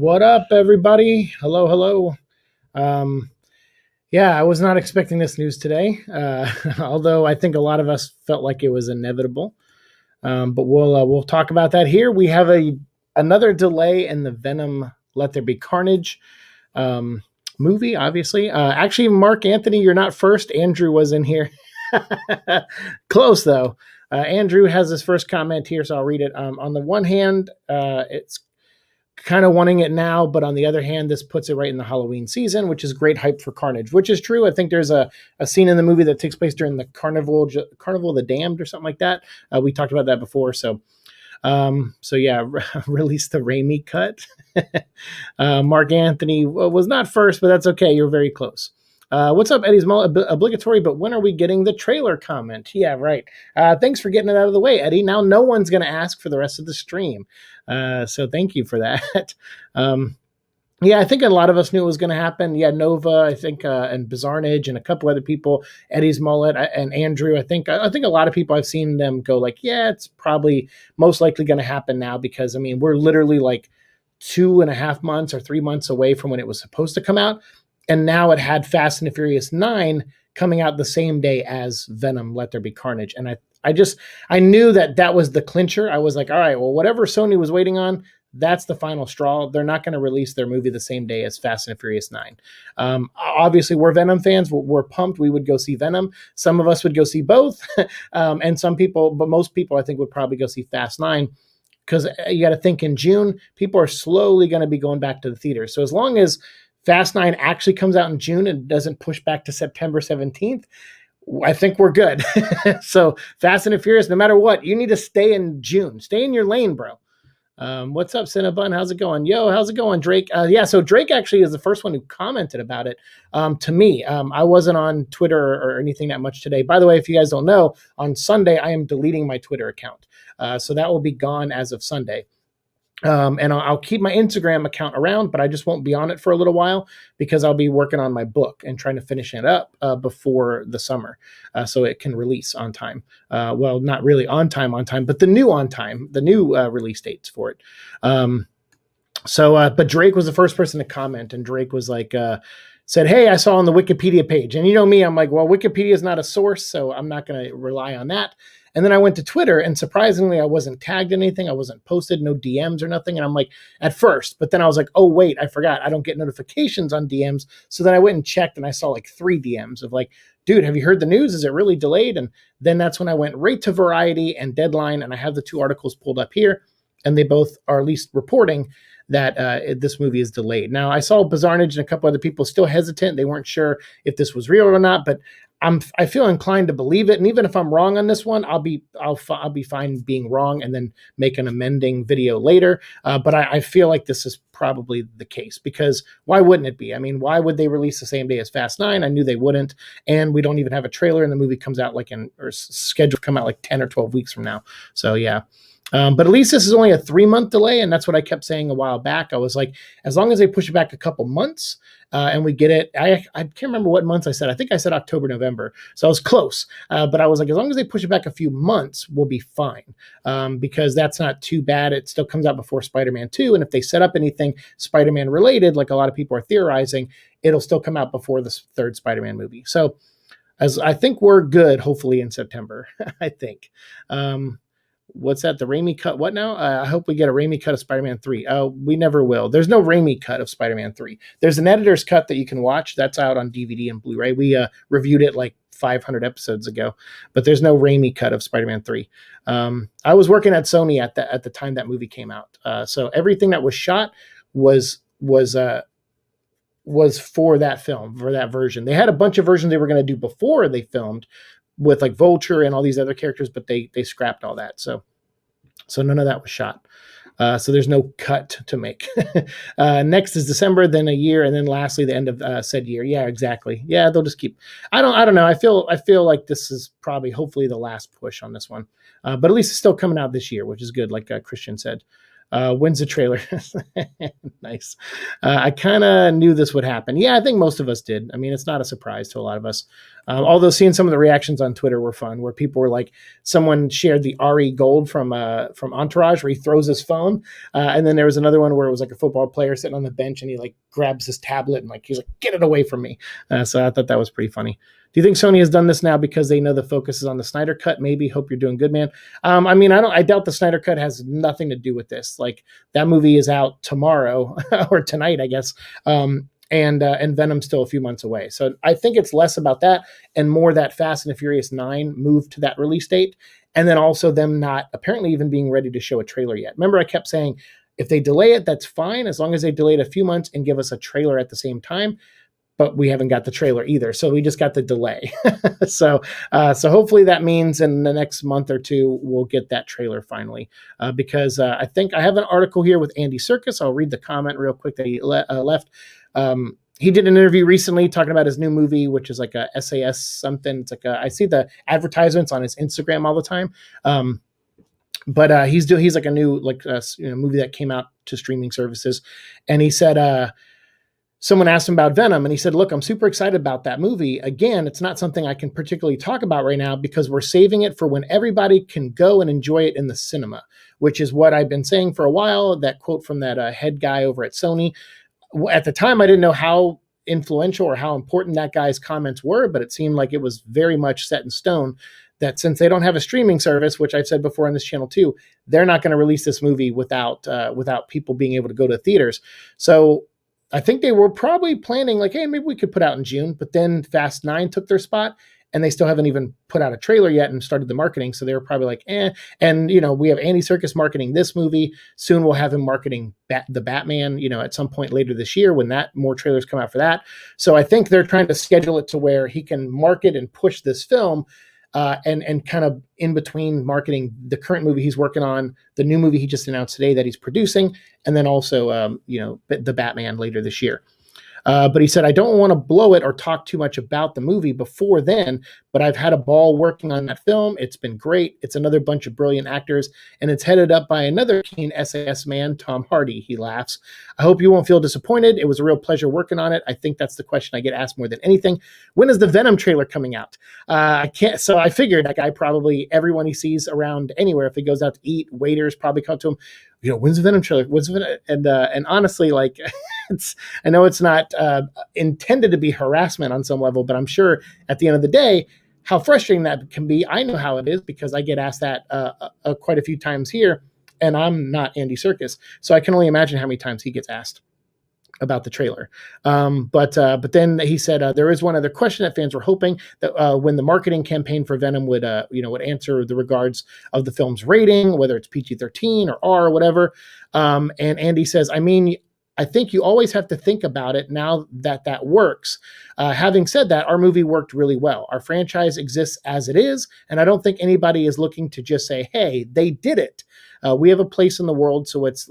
What up, everybody? Hello, hello. Um, yeah, I was not expecting this news today, although I think a lot of us felt like it was inevitable. But we'll talk about that here. We have another delay in the Venom Let There Be Carnage um, movie. Obviously, actually, Mark Anthony, you're not first. Andrew was in here. Close though. Andrew has his first comment here, so I'll read it. On the one hand, it's kind of wanting it now, but on the other hand, this puts it right in the Halloween season, which is great hype for Carnage, which is true. I think there's a scene in the movie that takes place during the Carnival of the Damned or something like that. We talked about that before. So yeah, release the Raimi cut. Mark Anthony was not first, but that's okay. You're very close. What's up, Eddie's obligatory, but when are we getting the trailer comment? Yeah, right. Thanks for getting it out of the way, Eddie. Now no one's going to ask for the rest of the stream. So thank you for that. Yeah, I think a lot of us knew it was going to happen. Yeah, Nova, I think, and Bizarnage and a couple other people, Eddie's Mullet and Andrew. I think a lot of people I've seen them go like, yeah, it's probably most likely going to happen now because, I mean, we're literally like 2.5 months or 3 months away from when it was supposed to come out. And now it had Fast and the Furious 9 coming out the same day as Venom Let There Be Carnage. And I knew that was the clincher. I was like, all right, well, whatever Sony was waiting on, that's the final straw. They're not going to release their movie the same day as Fast and the Furious 9. Obviously, we're Venom fans. We're pumped. We would go see Venom. Some of us would go see both. And some people, but most people, I think, would probably go see Fast 9. Because you got to think in June, people are slowly going to be going back to the theater. So as long as Fast 9 actually comes out in June and doesn't push back to September 17th, I think we're good. So Fast and the Furious, no matter what, you need to stay in June. Stay in your lane, bro. What's up, Cinnabon? How's it going? Yo, how's it going, Drake? Yeah, so Drake actually is the first one who commented about it to me. I wasn't on Twitter or anything that much today. By the way, if you guys don't know, on Sunday, I am deleting my Twitter account. So that will be gone as of Sunday. And I'll keep my Instagram account around, but I just won't be on it for a little while because I'll be working on my book and trying to finish it up before the summer so it can release on time. Well, not really on time, but the new on time, the new release dates for it. But Drake was the first person to comment, and Drake was like, said, hey, I saw on the Wikipedia page. And you know me, I'm like, well, Wikipedia is not a source, so I'm not going to rely on that. And then I went to Twitter, and surprisingly, I wasn't tagged in anything. I wasn't posted, no DMs or nothing. And I'm like, at first, but then I was like, oh, wait, I forgot. I don't get notifications on DMs. So then I went and checked, and I saw like 3 DMs of like, dude, have you heard the news? Is it really delayed? And then that's when I went right to Variety and Deadline, and I have the 2 articles pulled up here, and they both are at least reporting that this movie is delayed. Now, I saw Bizarnage and a couple other people still hesitant. They weren't sure if this was real or not, but I feel inclined to believe it. And even if I'm wrong on this one, I'll be fine being wrong and then make an amending video later. But I feel like this is probably the case because why wouldn't it be? I mean, why would they release the same day as Fast 9? I knew they wouldn't. And we don't even have a trailer, and the movie comes out scheduled to come out like 10 or 12 weeks from now. So yeah. But at least this is only a 3-month delay, and that's what I kept saying a while back. I was like, as long as they push it back a couple months and we get it, I can't remember what months I said. I think I said October, November. So I was close. But I was like, as long as they push it back a few months, we'll be fine because that's not too bad. It still comes out before Spider-Man 2. And if they set up anything Spider-Man related, like a lot of people are theorizing, it'll still come out before the 3rd Spider-Man movie. So as I think we're good, hopefully in September, I think. What's that? The Raimi cut? What now? I hope we get a Raimi cut of Spider-Man 3. We never will. There's no Raimi cut of Spider-Man 3. There's an editor's cut that you can watch. That's out on DVD and Blu-ray. We reviewed it like 500 episodes ago, but there's no Raimi cut of Spider-Man 3. I was working at Sony at the time that movie came out. So everything that was shot was for that film, for that version. They had a bunch of versions they were going to do before they filmed, with like Vulture and all these other characters, but they scrapped all that. So none of that was shot. So there's no cut to make. Next is December, then a year, and then lastly the end of said year. Yeah, exactly. Yeah, they'll just keep. I don't know. I feel like this is probably hopefully the last push on this one, but at least it's still coming out this year, which is good. Like Christian said. When's the trailer? Nice. I kind of knew this would happen. Yeah, I think most of us did. I mean, it's not a surprise to a lot of us. Although seeing some of the reactions on Twitter were fun, where people were like, someone shared the Ari Gold from Entourage, where he throws his phone, and then there was another one where it was like a football player sitting on the bench, and he like grabs his tablet and like he's like, "Get it away from me!" So I thought that was pretty funny. Do you think Sony has done this now because they know the focus is on the Snyder Cut? Maybe. Hope you're doing good, man. I mean, I doubt the Snyder Cut has nothing to do with this. Like that movie is out tomorrow or tonight, I guess. And Venom's still a few months away. So I think it's less about that and more that Fast and the Furious 9 moved to that release date. And then also them not apparently even being ready to show a trailer yet. Remember, I kept saying, if they delay it, that's fine, as long as they delay it a few months and give us a trailer at the same time. But we haven't got the trailer either. So we just got the delay. So hopefully that means in the next month or two, we'll get that trailer finally. Because I think I have an article here with Andy Serkis. I'll read the comment real quick that he left. He did an interview recently talking about his new movie, which is like a SAS something. It's like I see the advertisements on his Instagram all the time. But he's like a new movie that came out to streaming services. And he said, someone asked him about Venom, and he said, look, I'm super excited about that movie. Again, it's not something I can particularly talk about right now because we're saving it for when everybody can go and enjoy it in the cinema, which is what I've been saying for a while. That quote from that head guy over at Sony. At the time, I didn't know how influential or how important that guy's comments were, but it seemed like it was very much set in stone that since they don't have a streaming service, which I've said before on this channel too, they're not going to release this movie without people being able to go to theaters. So I think they were probably planning like, hey, maybe we could put out in June, but then Fast 9 took their spot and they still haven't even put out a trailer yet and started the marketing. So they were probably like, eh. And, we have Andy Serkis marketing this movie. Soon we'll have him marketing the Batman, at some point later this year when more trailers come out for that. So I think they're trying to schedule it to where he can market and push this film and kind of in between marketing the current movie he's working on, the new movie he just announced today that he's producing, and then also, the Batman later this year. But he said, I don't want to blow it or talk too much about the movie before then, but I've had a ball working on that film. It's been great. It's another bunch of brilliant actors, and it's headed up by another keen SAS man, Tom Hardy. He laughs. I hope you won't feel disappointed. It was a real pleasure working on it. I think that's the question I get asked more than anything. When is the Venom trailer coming out? So I figured that guy probably, everyone he sees around anywhere, if he goes out to eat, waiters probably come to him, when's the Venom trailer? When's the Venom? And honestly, like, I know it's not intended to be harassment on some level, but I'm sure at the end of the day, how frustrating that can be. I know how it is because I get asked that quite a few times here, and I'm not Andy Serkis, so I can only imagine how many times he gets asked about the trailer. But then he said there is one other question that fans were hoping that when the marketing campaign for Venom would answer the regards of the film's rating, whether it's PG-13 or R or whatever. And Andy says, I think you always have to think about it now that works. Having said that, our movie worked really well. Our franchise exists as it is, and I don't think anybody is looking to just say, hey, they did it. We have a place in the world, so it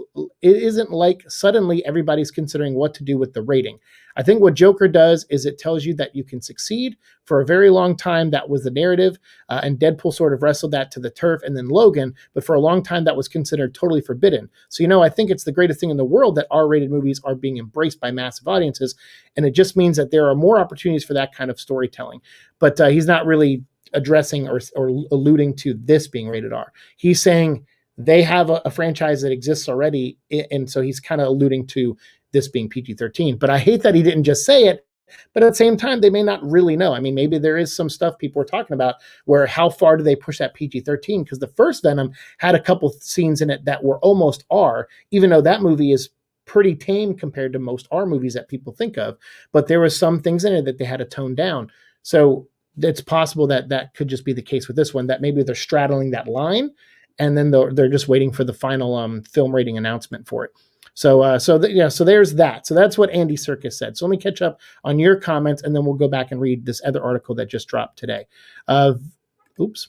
isn't like suddenly everybody's considering what to do with the rating. I think what Joker does is it tells you that you can succeed. For a very long time, that was the narrative, and Deadpool sort of wrestled that to the turf, and then Logan, but for a long time, that was considered totally forbidden. So, I think it's the greatest thing in the world that R-rated movies are being embraced by massive audiences, and it just means that there are more opportunities for that kind of storytelling. But he's not really addressing or alluding to this being rated R. He's saying they have a franchise that exists already, and so he's kind of alluding to this being PG-13. But I hate that he didn't just say it, but at the same time, they may not really know. I mean, maybe there is some stuff people are talking about where how far do they push that PG-13? Because the first Venom had a couple scenes in it that were almost R, even though that movie is pretty tame compared to most R movies that people think of. But there were some things in it that they had to tone down. So it's possible that that could just be the case with this one, that maybe they're straddling that line, and then they're just waiting for the final film rating announcement for it. So there's that. So that's what Andy Serkis said. So let me catch up on your comments, and then we'll go back and read this other article that just dropped today. Oops.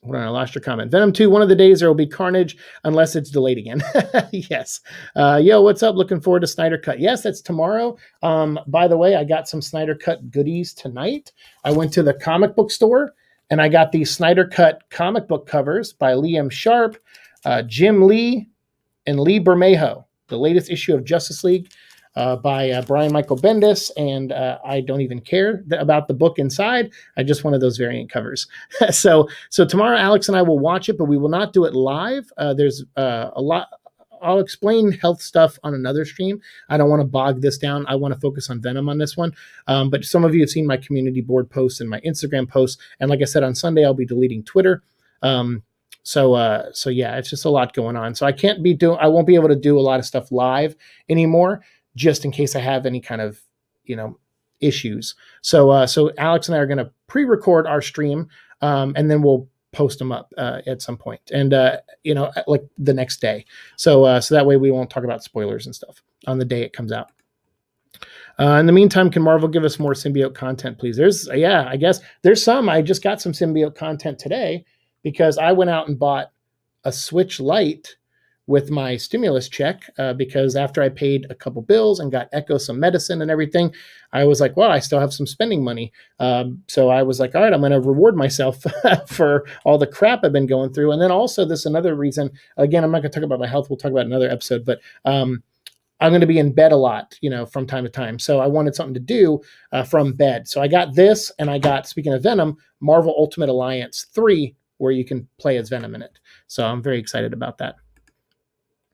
Hold on, I lost your comment. Venom 2, one of the days there will be carnage unless it's delayed again. Yes. Yo, what's up? Looking forward to Snyder Cut. Yes, that's tomorrow. By the way, I got some Snyder Cut goodies tonight. I went to the comic book store, and I got these Snyder Cut comic book covers by Liam Sharp, Jim Lee, and Lee Bermejo, the latest issue of Justice League by Brian Michael Bendis, and I don't even care about the book inside. I just wanted those variant covers. so tomorrow, Alex and I will watch it, but we will not do it live. There's a lot. I'll explain health stuff on another stream. I don't want to bog this down. I want to focus on Venom on this one. But some of you have seen my community board posts and my Instagram posts. And like I said, on Sunday, I'll be deleting Twitter. So yeah, it's just a lot going on. So I won't be able to do a lot of stuff live anymore, just in case I have any kind of, issues. So Alex and I are going to pre-record our stream, and then we'll post them up at some point, and like the next day. So that way we won't talk about spoilers and stuff on the day it comes out. In the meantime, can Marvel give us more symbiote content, please? I guess there's some. I just got some symbiote content today because I went out and bought a Switch Lite with my stimulus check, because after I paid a couple bills and got Echo some medicine and everything, I was like, well, I still have some spending money. So I was like, all right, I'm going to reward myself for all the crap I've been going through. And then also this another reason, again, I'm not going to talk about my health. We'll talk about another episode, but I'm going to be in bed a lot, from time to time. So I wanted something to do from bed. So I got this, and I got, speaking of Venom, Marvel Ultimate Alliance 3, where you can play as Venom in it. So I'm very excited about that.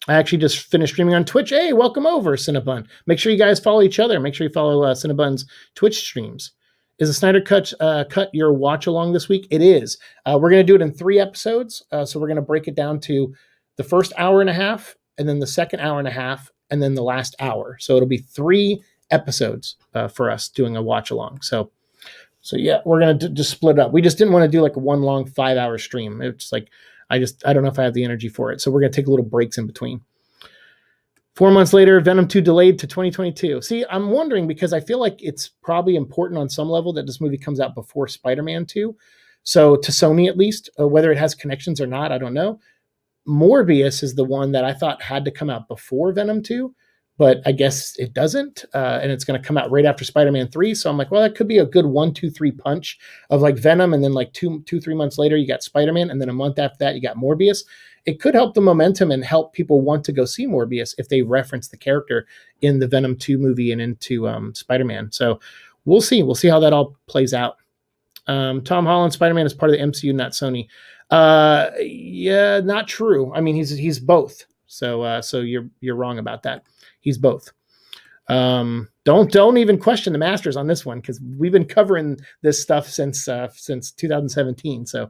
I actually just finished streaming on Twitch. Hey, welcome over, Cinnabon. Make sure you guys follow each other. Make sure you follow Cinnabon's Twitch streams. Is the Snyder Cut your watch along this week? It is. We're going to do it in 3 episodes. So we're going to break it down to the first hour and a half, and then the second hour and a half, and then the last hour. So it'll be 3 episodes for us doing a watch along. So yeah, we're going to just split up. We just didn't want to do like one long 5-hour stream. It's like, I don't know if I have the energy for it. So we're going to take little breaks in between. 4 months later, Venom 2 delayed to 2022. See, I'm wondering, because I feel like it's probably important on some level that this movie comes out before Spider-Man 2. So to Sony, at least, whether it has connections or not, I don't know. Morbius is the one that I thought had to come out before Venom 2, but I guess it doesn't. And it's going to come out right after Spider-Man 3. So I'm like, well, that could be a good 1, 2, 3 punch of like Venom. And then like 2, 3 months later, you got Spider-Man. And then a month after that, you got Morbius. It could help the momentum and help people want to go see Morbius if they reference the character in the Venom 2 movie and into Spider-Man. So we'll see. We'll see how that all plays out. Tom Holland, Spider-Man is part of the MCU, not Sony. Yeah, not true. I mean, he's both. So you're wrong about that. He's both. Don't even question the masters on this one, because we've been covering this stuff since 2017. So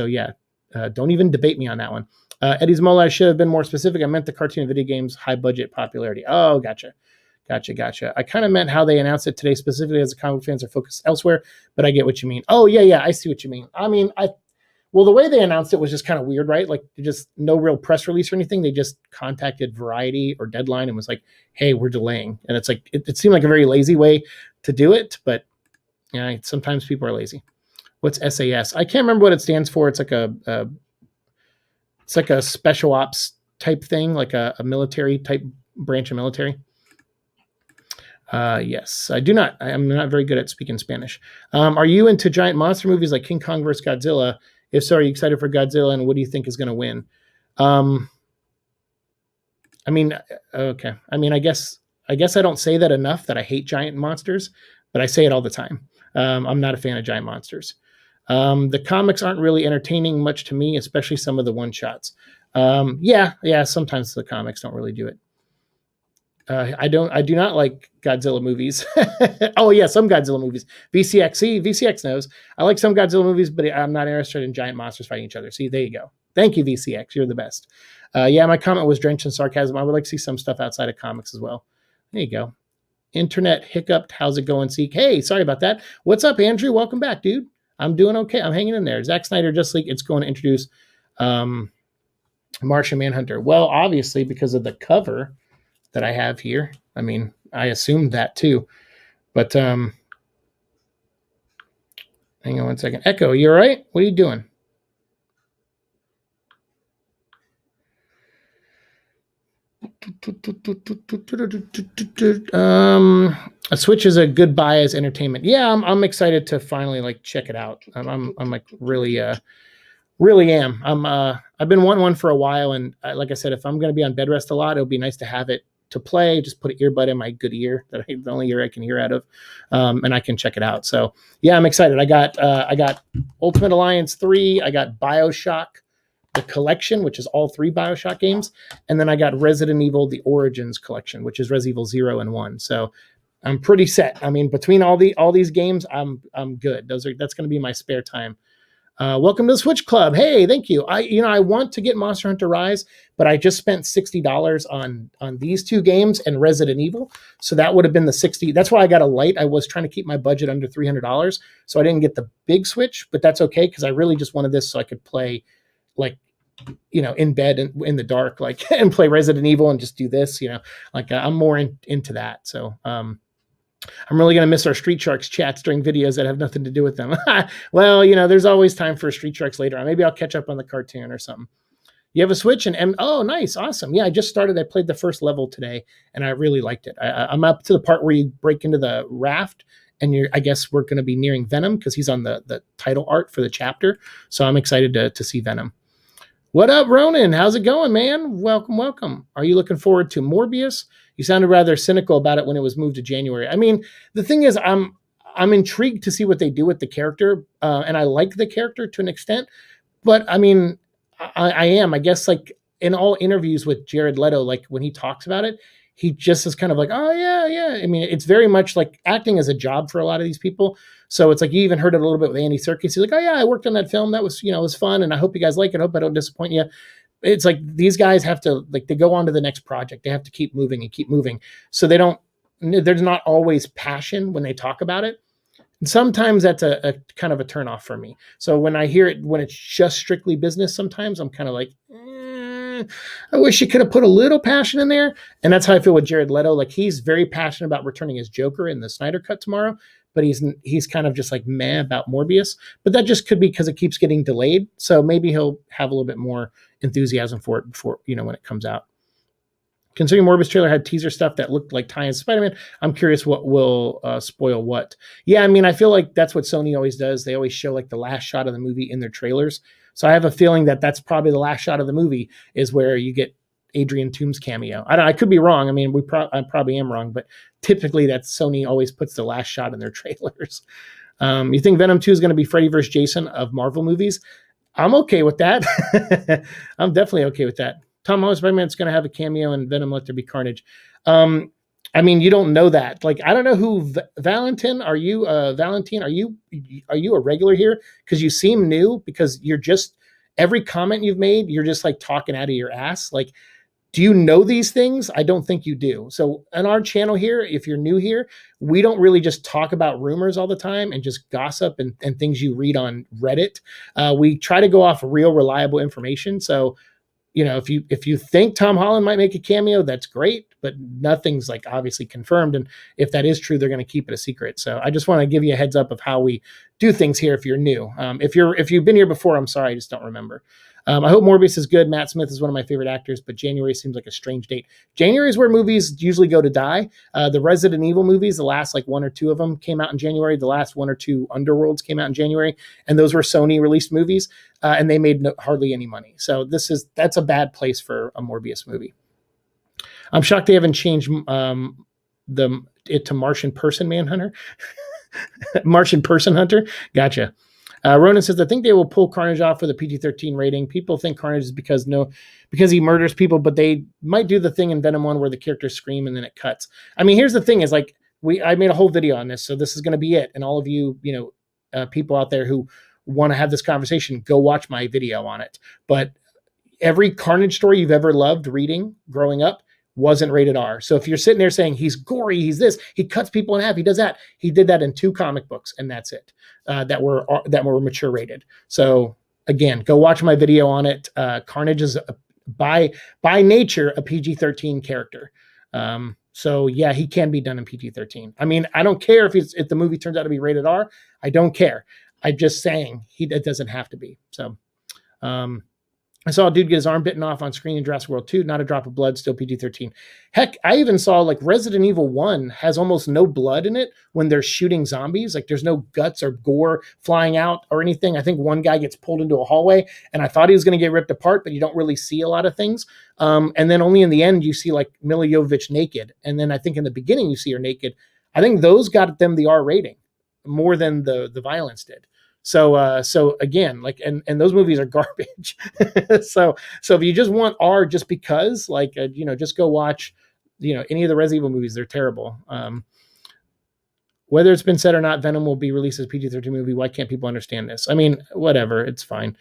yeah, don't even debate me on that one. Eddie's Mola, I should have been more specific. I meant the cartoon video games high budget popularity. Oh, gotcha. I kind of meant how they announced it today, specifically as the comic fans are focused elsewhere, but I get what you mean. Oh yeah, I see what you mean. I mean, well, the way they announced it was just kind of weird, right? Like, just no real press release or anything. They just contacted Variety or Deadline and was like, hey, we're delaying. And it's like, it seemed like a very lazy way to do it, but yeah, sometimes people are lazy. What's SAS? I can't remember what it stands for. It's like a special ops type thing, like a military type branch of military. Yes, I'm not very good at speaking Spanish. Are you into giant monster movies like King Kong vs. Godzilla? If so, are you excited for Godzilla, and what do you think is going to win? I mean, okay. I mean, I guess I don't say that enough, that I hate giant monsters, but I say it all the time. I'm not a fan of giant monsters. The comics aren't really entertaining much to me, especially some of the one-shots. Yeah, sometimes the comics don't really do it. I do not like Godzilla movies. Oh yeah, some Godzilla movies. VCX knows. I like some Godzilla movies, but I'm not interested in giant monsters fighting each other. See, there you go. Thank you, VCX. You're the best. Yeah, my comment was drenched in sarcasm. I would like to see some stuff outside of comics as well. There you go. Internet hiccuped. How's it going, Seek? Hey, sorry about that. What's up, Andrew? Welcome back, dude. I'm doing okay. I'm hanging in there. Zack Snyder Justice League. It's going to introduce Martian Manhunter. Well, obviously, because of the cover that I have here. I mean, I assumed that too. But hang on one second. Echo, you all right? What are you doing? A Switch is a good buy as entertainment. Yeah, I'm excited to finally like check it out. I'm like really Really am. I've been wanting one for a while, and like I said, if I'm going to be on bed rest a lot, it'll be nice to have it to play. Just put an earbud in my good ear, the only ear I can hear out of, and I can check it out. So yeah, I'm excited. I got Ultimate Alliance 3. I got BioShock the collection, which is all 3 BioShock games, and then I got Resident Evil the Origins collection, which is Resident Evil 0 and 1. So I'm pretty set. I mean, between all these games, I'm good. That's going to be my spare time. Welcome to the Switch Club. Hey, thank you. I want to get Monster Hunter Rise, but I just spent $60 on these 2 games and Resident Evil. So that would have been the 60. That's why I got a light. I was trying to keep my budget under $300, so I didn't get the big Switch, but that's okay because I really just wanted this so I could play, like, in bed and in the dark, like, and play Resident Evil and just do this. Like, I'm more into that. So I'm really going to miss our Street Sharks chats during videos that have nothing to do with them. Well, there's always time for Street Sharks later on. Maybe I'll catch up on the cartoon or something. You have a Switch oh, nice. Awesome. Yeah, I just started. I played the first level today and I really liked it. I'm up to the part where you break into the raft and I guess we're going to be nearing Venom because he's on the title art for the chapter. So I'm excited to see Venom. What up, Ronan? How's it going, man? Welcome. Are you looking forward to Morbius? You sounded rather cynical about it when it was moved to January. I mean, the thing is, I'm intrigued to see what they do with the character, and I like the character to an extent. But I mean, I am, I guess, like in all interviews with Jared Leto, like when he talks about it, he just is kind of like, oh yeah. I mean, it's very much like acting as a job for a lot of these people. So it's like you even heard it a little bit with Andy Serkis. He's like, oh yeah, I worked on that film. That was, it was fun, and I hope you guys like it. I hope I don't disappoint you. It's like these guys have to, like, they go on to the next project. They have to keep moving and keep moving. So there's not always passion when they talk about it. And sometimes that's a kind of a turnoff for me. So when I hear it, when it's just strictly business, sometimes I'm kind of like, I wish you could have put a little passion in there. And that's how I feel with Jared Leto. Like, he's very passionate about returning as Joker in the Snyder Cut tomorrow, but he's kind of just like meh about Morbius. But that just could be because it keeps getting delayed. So maybe he'll have a little bit more enthusiasm for it before, when it comes out. Considering Morbius trailer had teaser stuff that looked like tie-ins to Spider-Man, I'm curious what will spoil what. Yeah, I mean, I feel like that's what Sony always does. They always show like the last shot of the movie in their trailers. So I have a feeling that that's probably the last shot of the movie is where you get Adrian Toomes cameo. I could be wrong. I mean, I probably am wrong, but typically that's Sony always puts the last shot in their trailers. You think Venom 2 is going to be Freddy vs. Jason of Marvel movies? I'm okay with that. I'm definitely okay with that. Tom Holland Spider-Man's going to have a cameo in Venom Let There Be Carnage. I mean, you don't know that. Like, I don't know who Valentin. Are you Valentine? Are you a regular here? Because you seem new. Because you're just, every comment you've made, you're just like talking out of your ass. Like, do you know these things? I don't think you do. So on our channel here, if you're new here, we don't really just talk about rumors all the time and just gossip and things you read on Reddit. We try to go off real, reliable information. So, if you think Tom Holland might make a cameo, that's great, but nothing's like obviously confirmed. And if that is true, they're going to keep it a secret. So I just want to give you a heads up of how we do things here. If you're new, if you've been here before, I'm sorry, I just don't remember. I hope Morbius is good. Matt Smith is one of my favorite actors, but January seems like a strange date. January is where movies usually go to die. The Resident Evil movies, the last like 1 or 2 of them came out in January. The last 1 or 2 Underworlds came out in January, and those were Sony released movies, and they made hardly any money. So that's a bad place for a Morbius movie. I'm shocked they haven't changed it to Martian Person Manhunter. Martian Person Hunter. Gotcha. Ronan says, I think they will pull Carnage off with a PG-13 rating. People think Carnage is because he murders people, but they might do the thing in Venom 1 where the characters scream and then it cuts. I mean, here's the thing is like, I made a whole video on this, so this is going to be it. And all of you, people out there who want to have this conversation, go watch my video on it. But every Carnage story you've ever loved reading growing up wasn't rated R. So if you're sitting there saying he's gory, he's this, he cuts people in half, he does that, he did that in 2 comic books, and that's it. That were mature rated. So again, go watch my video on it. Carnage is by nature a PG-13 character. So yeah, he can be done in PG-13. I mean, I don't care if the movie turns out to be rated R. I don't care. I'm just saying it doesn't have to be. So I saw a dude get his arm bitten off on screen in Jurassic World 2, not a drop of blood, still PG-13. Heck, I even saw like Resident Evil 1 has almost no blood in it when they're shooting zombies. Like there's no guts or gore flying out or anything. I think one guy gets pulled into a hallway and I thought he was going to get ripped apart, but you don't really see a lot of things. And then only in the end you see like Milla Jovovich naked. And then I think in the beginning you see her naked. I think those got them the R rating more than the violence did. So again, like, and those movies are garbage. so if you just want R just because, like, just go watch, any of the Resident Evil movies. They're terrible. Whether it's been said or not, Venom will be released as a PG-13 movie. Why can't people understand this? I mean, whatever, it's fine.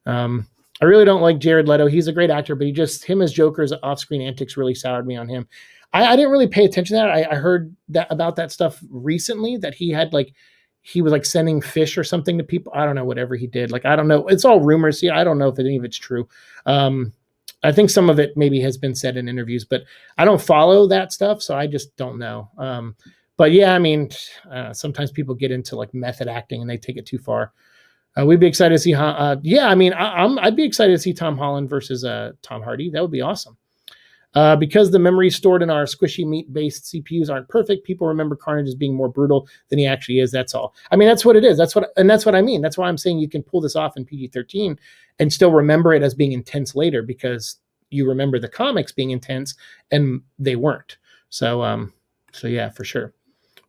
I really don't like Jared Leto. He's a great actor, but him as Joker's off-screen antics really soured me on him. I didn't really pay attention to that. I heard about that stuff recently, that he was like sending fish or something to people. I don't know, whatever he did. Like, I don't know. It's all rumors. Yeah, I don't know if any of it's true. I think some of it maybe has been said in interviews, but I don't follow that stuff, so I just don't know. But yeah, I mean, sometimes people get into like method acting and they take it too far. We'd be excited to see I'd be excited to see Tom Holland versus Tom Hardy. That would be awesome. Because the memories stored in our squishy meat-based CPUs aren't perfect, people remember Carnage as being more brutal than he actually is. That's all. I mean, that's what it is. That's what I mean. That's why I'm saying you can pull this off in PG-13 and still remember it as being intense later, because you remember the comics being intense and they weren't. So yeah, for sure.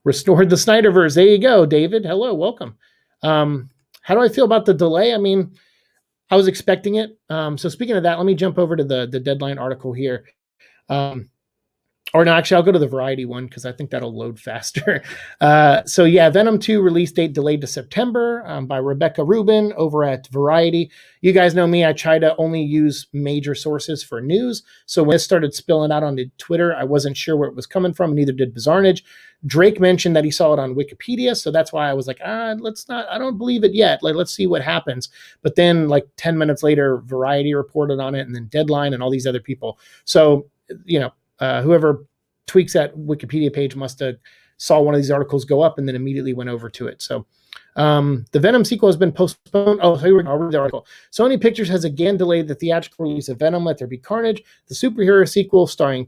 Restored the Snyderverse. There you go, David. Hello, welcome. How do I feel about the delay? I mean, I was expecting it. So speaking of that, let me jump over to the Deadline article here. Or no, actually, I'll go to the Variety one because I think that'll load faster. So yeah, Venom 2 release date delayed to September by Rebecca Rubin over at Variety. You guys know me. I try to only use major sources for news. So when it started spilling out onto Twitter, I wasn't sure where it was coming from, neither did Bizarnage. Drake mentioned that he saw it on Wikipedia, so that's why I was like, I don't believe it yet. Like, let's see what happens. But then like 10 minutes later, Variety reported on it, and then Deadline and all these other people. So, whoever tweaks that Wikipedia page must have saw one of these articles go up and then immediately went over to it. So the Venom sequel has been postponed. Oh, here we go. I'll read the article. Sony Pictures has again delayed the theatrical release of Venom: Let There Be Carnage, the superhero sequel starring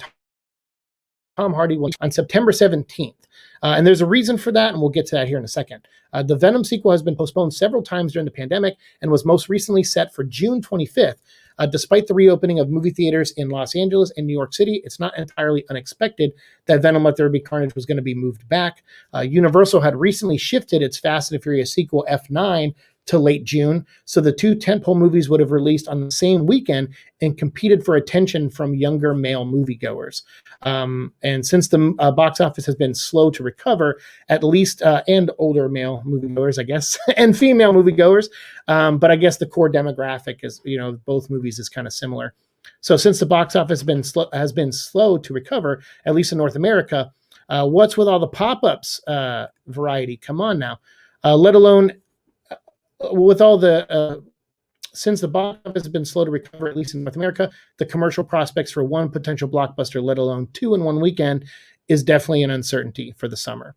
Tom Hardy, on September 17th. And there's a reason for that, and we'll get to that here in a second. The Venom sequel has been postponed several times during the pandemic and was most recently set for June 25th. Despite the reopening of movie theaters in Los Angeles and New York City, it's not entirely unexpected that Venom: Let There Be Carnage was going to be moved back. Universal had recently shifted its Fast and Furious sequel F9 to late June, so the two tentpole movies would have released on the same weekend and competed for attention from younger male moviegoers. And since the box office has been slow to recover, at least, and older male moviegoers, I guess, and female moviegoers, but I guess the core demographic is, both movies is kind of similar. So since the box office has been slow to recover, at least in North America, what's with all the pop-ups, Variety? Come on now. Let alone with all the since the box office has been slow to recover, at least in North America, the commercial prospects for one potential blockbuster, let alone two in one weekend, is definitely an uncertainty for the summer,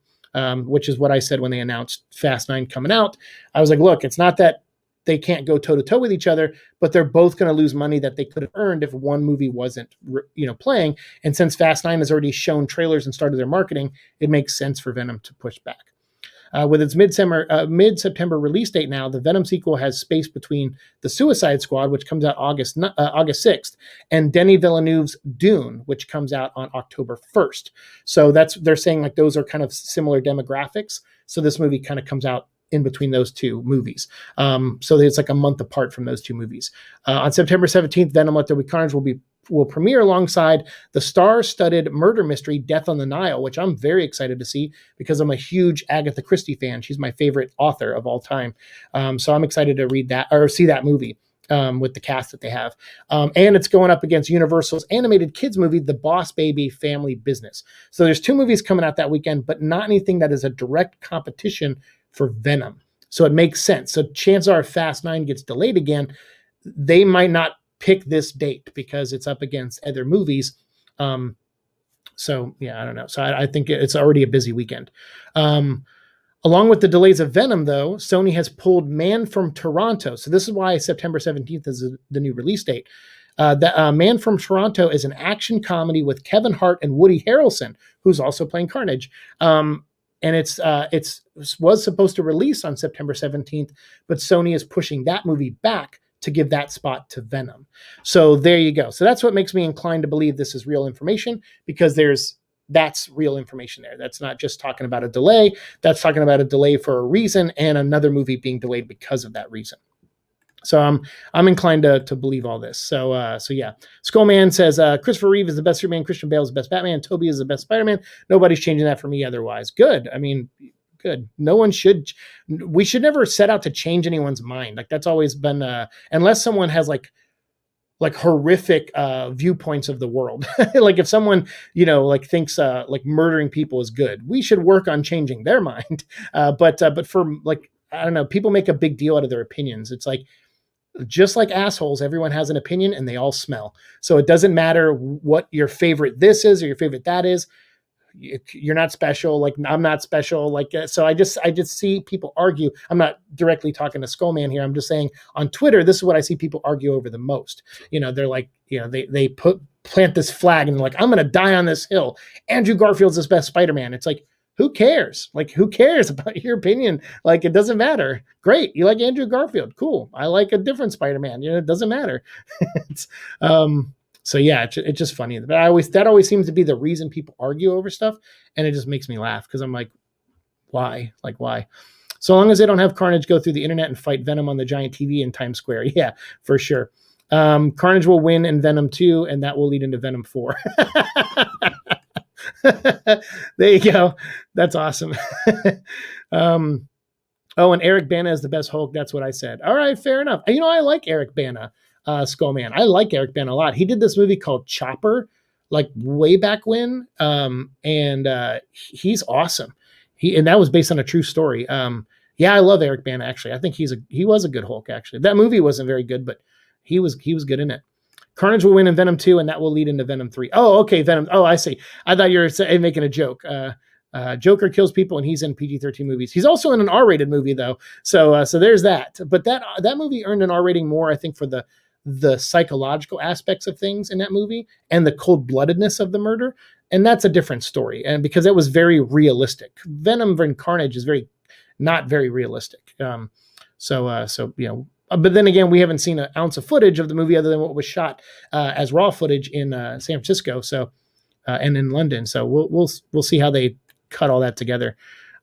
which is what I said when they announced Fast 9 coming out. I was like, look, it's not that they can't go toe-to-toe with each other, but they're both going to lose money that they could have earned if one movie wasn't playing. And since Fast 9 has already shown trailers and started their marketing, it makes sense for Venom to push back. With its mid-September release date now, the Venom sequel has space between The Suicide Squad, which comes out August 6th, and Denis Villeneuve's Dune, which comes out on October 1st. So they're saying like those are kind of similar demographics. So this movie kind of comes out in between those two movies. So it's like a month apart from those two movies. On September 17th, Venom: Let There Be Carnage will premiere alongside the star-studded murder mystery Death on the Nile, which I'm very excited to see because I'm a huge Agatha Christie fan. She's my favorite author of all time. So I'm excited to read that or see that movie with the cast that they have. And it's going up against Universal's animated kids movie, The Boss Baby Family Business. So there's two movies coming out that weekend, but not anything that is a direct competition for Venom. So it makes sense. So chances are if Fast 9 gets delayed again, they might not pick this date because it's up against other movies. So yeah, I don't know. So I think it's already a busy weekend. Along with the delays of Venom, though, Sony has pulled Man from Toronto. So this is why September 17th is the new release date. Man from Toronto is an action comedy with Kevin Hart and Woody Harrelson, who's also playing Carnage. And it's was supposed to release on September 17th, but Sony is pushing that movie back to give that spot to Venom. So there you go. So that's what makes me inclined to believe this is real information, because that's real information there. That's not just talking about a delay. That's talking about a delay for a reason, and another movie being delayed because of that reason. So I'm inclined to believe all this. So yeah. Skullman says Christopher Reeve is the best Superman, Christian Bale is the best Batman, Toby is the best Spider-Man. Nobody's changing that for me otherwise. Good. I mean, good. We should never set out to change anyone's mind. Like, that's always been unless someone has like horrific viewpoints of the world. Like, if someone, like, thinks like murdering people is good, we should work on changing their mind. But for, like, I don't know, people make a big deal out of their opinions. It's like, just like assholes, everyone has an opinion and they all smell. So it doesn't matter what your favorite this is or your favorite that is. You're not special. Like, I'm not special. Like, so I just see people argue. I'm not directly talking to Skullman here. I'm just saying on Twitter, this is what I see people argue over the most. They're like, they plant this flag and they're like, I'm going to die on this hill. Andrew Garfield's the best Spider-Man. It's like, who cares? Like, who cares about your opinion? Like, it doesn't matter. Great. You like Andrew Garfield. Cool. I like a different Spider-Man. It doesn't matter. So yeah, it's just funny. But that always seems to be the reason people argue over stuff. And it just makes me laugh, because I'm like, why? Like, why? So long as they don't have Carnage go through the internet and fight Venom on the giant TV in Times Square. Yeah, for sure. Carnage will win in Venom 2, and that will lead into Venom 4. There you go. That's awesome. And Eric Bana is the best Hulk. That's what I said. All right, fair enough. I like Eric Bana, Skullman. I like Eric Bana a lot. He did this movie called Chopper, like way back when, and he's awesome. And that was based on a true story. Yeah, I love Eric Bana, actually. I think he was a good Hulk, actually. That movie wasn't very good, but he was good in it. Carnage will win in Venom 2, and that will lead into Venom 3. Oh, okay, Venom. Oh, I see. I thought you were making a joke. Joker kills people, and he's in PG-13 movies. He's also in an R-rated movie, though. So there's that. But that movie earned an R rating more, I think, for the psychological aspects of things in that movie and the cold-bloodedness of the murder. And that's a different story, and because it was very realistic. Venom and Carnage is not very realistic. But then again, we haven't seen an ounce of footage of the movie other than what was shot as raw footage in San Francisco, and in London. So we'll see how they cut all that together.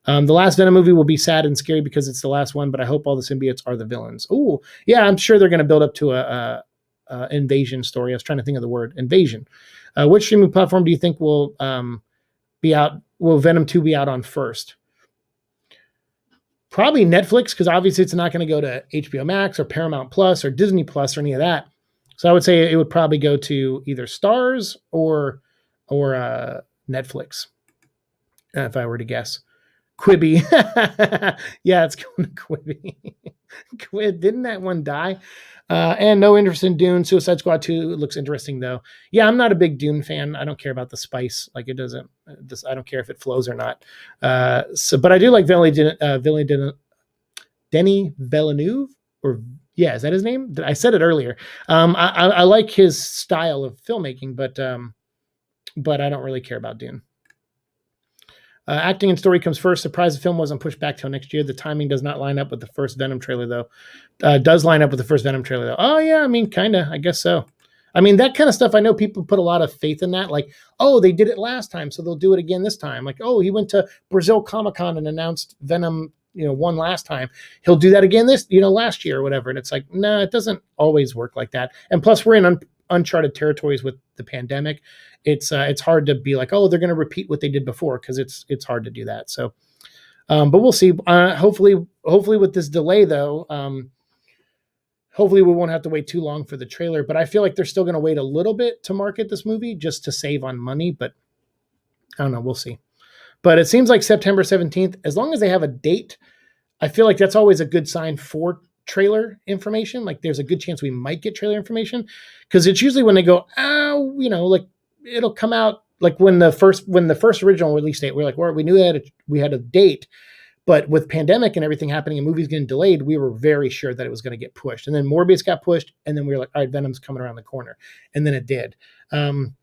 The last Venom movie will be sad and scary because it's the last one, but I hope all the symbiotes are the villains. Oh, yeah, I'm sure they're going to build up to a invasion story. I was trying to think of the word invasion. Which streaming platform do you think will be out? Will Venom 2 be out on first? Probably Netflix, because obviously it's not going to go to HBO Max or Paramount Plus or Disney Plus or any of that. So I would say it would probably go to either Starz or Netflix, if I were to guess. Quibi. Yeah, it's going to Quibi. Didn't that one die? And no interest in Dune. Suicide Squad 2 looks interesting, though. Yeah, I'm not a big Dune fan. I don't care about the spice. Like, I don't care if it flows or not. But I do like Denis Villeneuve. Is that his name? I said it earlier. I like his style of filmmaking, but I don't really care about Dune. Acting and story comes first. Surprised the film wasn't pushed back till next year. The timing does not line up with the first Venom trailer, though. Does line up with the first Venom trailer, though. Oh, yeah, I mean, kind of. I guess so. I mean, that kind of stuff, I know people put a lot of faith in that. Like, oh, they did it last time, so they'll do it again this time. Like, oh, he went to Brazil Comic-Con and announced Venom, one last time. He'll do that again last year or whatever. And it's like, no, it doesn't always work like that. And plus, we're in uncharted territories with the pandemic. It's hard to be like, oh, they're going to repeat what they did before, because it's hard to do that. So, but we'll see. Hopefully with this delay, though, hopefully we won't have to wait too long for the trailer. But I feel like they're still going to wait a little bit to market this movie just to save on money. But I don't know. We'll see. But it seems like September 17th, as long as they have a date, I feel like that's always a good sign for trailer information. Like, there's a good chance we might get trailer information, because it's usually when they go, like, it'll come out like when the first original release date, we're like, well, we knew that we had a date, But with pandemic and everything happening and movies getting delayed, we were very sure that it was going to get pushed. And then Morbius got pushed, and then we were like, all right, Venom's coming around the corner. And then it did. And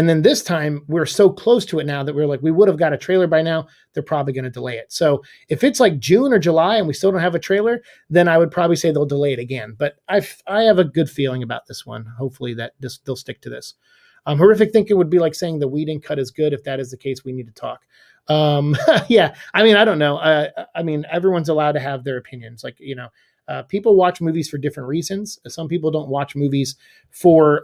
then this time we're so close to it now that we're like, we would have got a trailer by now. They're probably going to delay it. So if it's like June or July and we still don't have a trailer, then I would probably say they'll delay it again. But I have a good feeling about this one. Hopefully that they'll stick to this. Horrific thinking would be like saying the Whedon cut is good. If that is the case, we need to talk. Yeah, I mean, I don't know. I mean, everyone's allowed to have their opinions. Like, people watch movies for different reasons. Some people don't watch movies for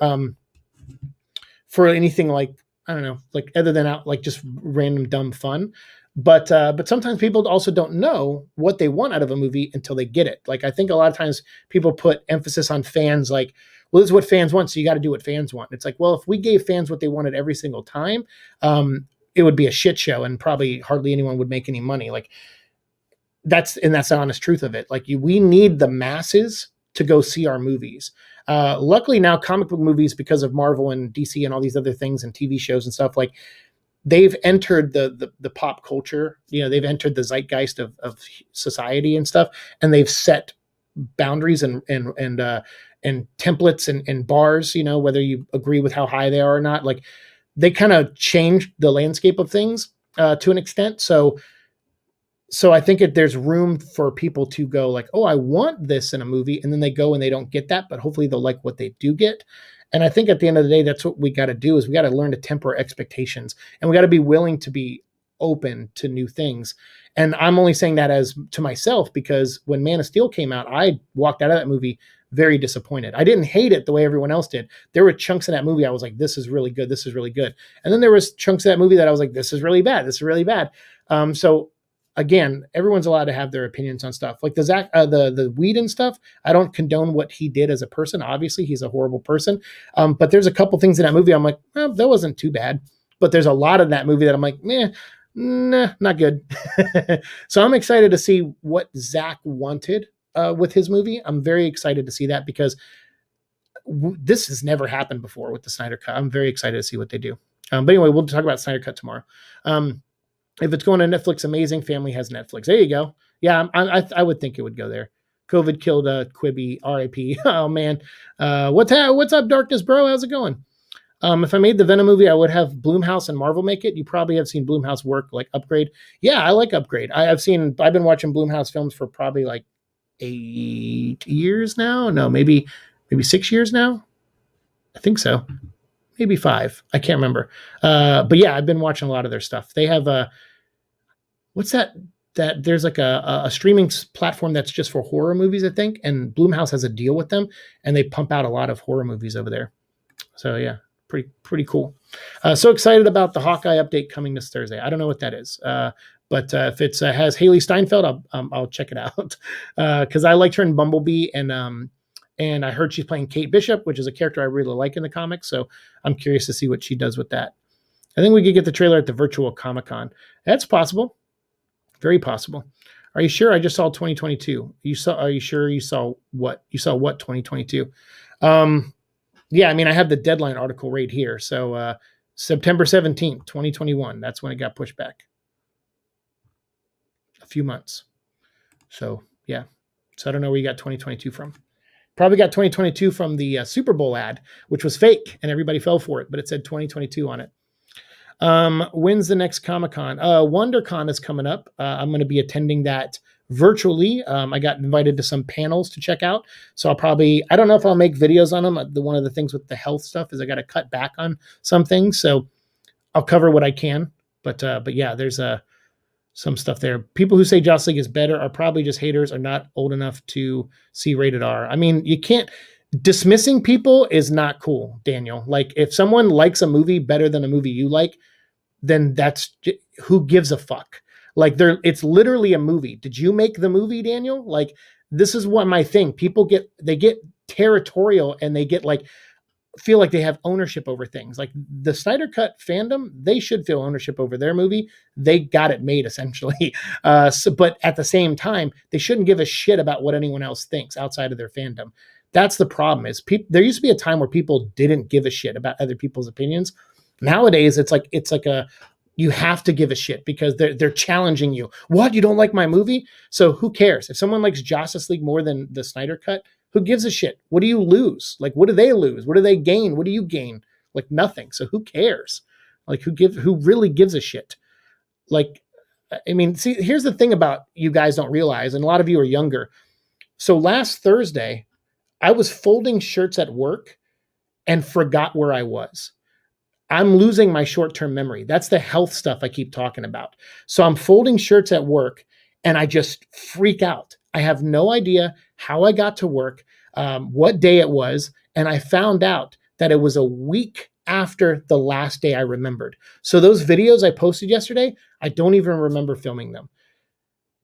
anything like, I don't know, like other than out like just random dumb fun. But sometimes people also don't know what they want out of a movie until they get it. Like, I think a lot of times people put emphasis on fans, like, well, this is what fans want, so you got to do what fans want. It's like, well, if we gave fans what they wanted every single time, it would be a shit show and probably hardly anyone would make any money. Like, that's the honest truth of it. Like, we need the masses to go see our movies. Luckily now comic book movies, because of Marvel and DC and all these other things and TV shows and stuff, like, they've entered the pop culture, they've entered the zeitgeist of society and stuff. And they've set boundaries and templates and bars, whether you agree with how high they are or not. Like, they kind of changed the landscape of things to an extent. So I think there's room for people to go like, oh, I want this in a movie. And then they go and they don't get that, but hopefully they'll like what they do get. And I think at the end of the day, that's what we got to do, is we got to learn to temper expectations, and we got to be willing to be open to new things. And I'm only saying that as to myself, because when Man of Steel came out, I walked out of that movie very disappointed. I didn't hate it the way everyone else did. There were chunks in that movie I was like, this is really good. This is really good. And then there was chunks of that movie that I was like, this is really bad. This is really bad. So again, everyone's allowed to have their opinions on stuff. Like the Whedon stuff, I don't condone what he did as a person. Obviously, he's a horrible person. But there's a couple things in that movie I'm like, well, that wasn't too bad. But there's a lot of that movie that I'm like, nah, not good. So I'm excited to see what Zach wanted with his movie. I'm very excited to see that, because this has never happened before with the Snyder Cut. I'm very excited to see what they do. But anyway, we'll talk about Snyder Cut tomorrow. If it's going to Netflix, amazing. Family has Netflix. There you go. Yeah, I would think it would go there. COVID killed Quibi. R.I.P. Oh man. What's up, Darkness, bro? How's it going? If I made the Venom movie, I would have Blumhouse and Marvel make it. You probably have seen Blumhouse work, like Upgrade. Yeah, I like Upgrade. I've been watching Blumhouse films for probably like 8 years now. No, maybe 6 years now. I think so. Maybe 5. I can't remember. But yeah, I've been watching a lot of their stuff. They have what's that? That there's like a streaming platform that's just for horror movies, I think. And Blumhouse has a deal with them, and they pump out a lot of horror movies over there. So yeah, pretty cool. So excited about the Hawkeye update coming this Thursday. I don't know what that is. But if it has Haley Steinfeld, I'll check it out, because I liked her in Bumblebee, and I heard she's playing Kate Bishop, which is a character I really like in the comics. So I'm curious to see what she does with that. I think we could get the trailer at the virtual Comic-Con. That's possible. Very possible. Are you sure? I just saw 2022. Are you sure you saw what? You saw what 2022? Yeah, I mean, I have the deadline article right here. So September 17th, 2021. That's when it got pushed back. A few months. So yeah. So I don't know where you got 2022 from. Probably got 2022 from the Super Bowl ad, which was fake, and everybody fell for it, but it said 2022 on it. When's the next Comic-Con? WonderCon is coming up. I'm going to be attending that virtually. I got invited to some panels to check out. So I don't know if I'll make videos on them. One of the things with the health stuff is I got to cut back on some things. So I'll cover what I can. But yeah, there's some stuff there. People who say Joss League is better are probably just haters, are not old enough to see rated R. I mean, you can't, dismissing people is not cool, Daniel. Like, if someone likes a movie better than a movie you like, then who gives a fuck? Like, it's literally a movie. Did you make the movie, Daniel? Like, this is what my thing. People get territorial, and they get like, feel like they have ownership over things. Like the Snyder Cut fandom, they should feel ownership over their movie. They got it made, essentially. But at the same time, they shouldn't give a shit about what anyone else thinks outside of their fandom. That's the problem. There used to be a time where people didn't give a shit about other people's opinions. Nowadays, it's like you have to give a shit because they're challenging you. What? You don't like my movie? So who cares? If someone likes Justice League more than the Snyder Cut, who gives a shit? What do you lose? Like, what do they lose? What do they gain? What do you gain? Like nothing. So who cares? Like who really gives a shit? Like, I mean, see, here's the thing about you guys don't realize, and a lot of you are younger. So last Thursday, I was folding shirts at work and forgot where I was. I'm losing my short-term memory. That's the health stuff I keep talking about. So I'm folding shirts at work and I just freak out. I have no idea how I got to work, what day it was. And I found out that it was a week after the last day I remembered. So those videos I posted yesterday, I don't even remember filming them.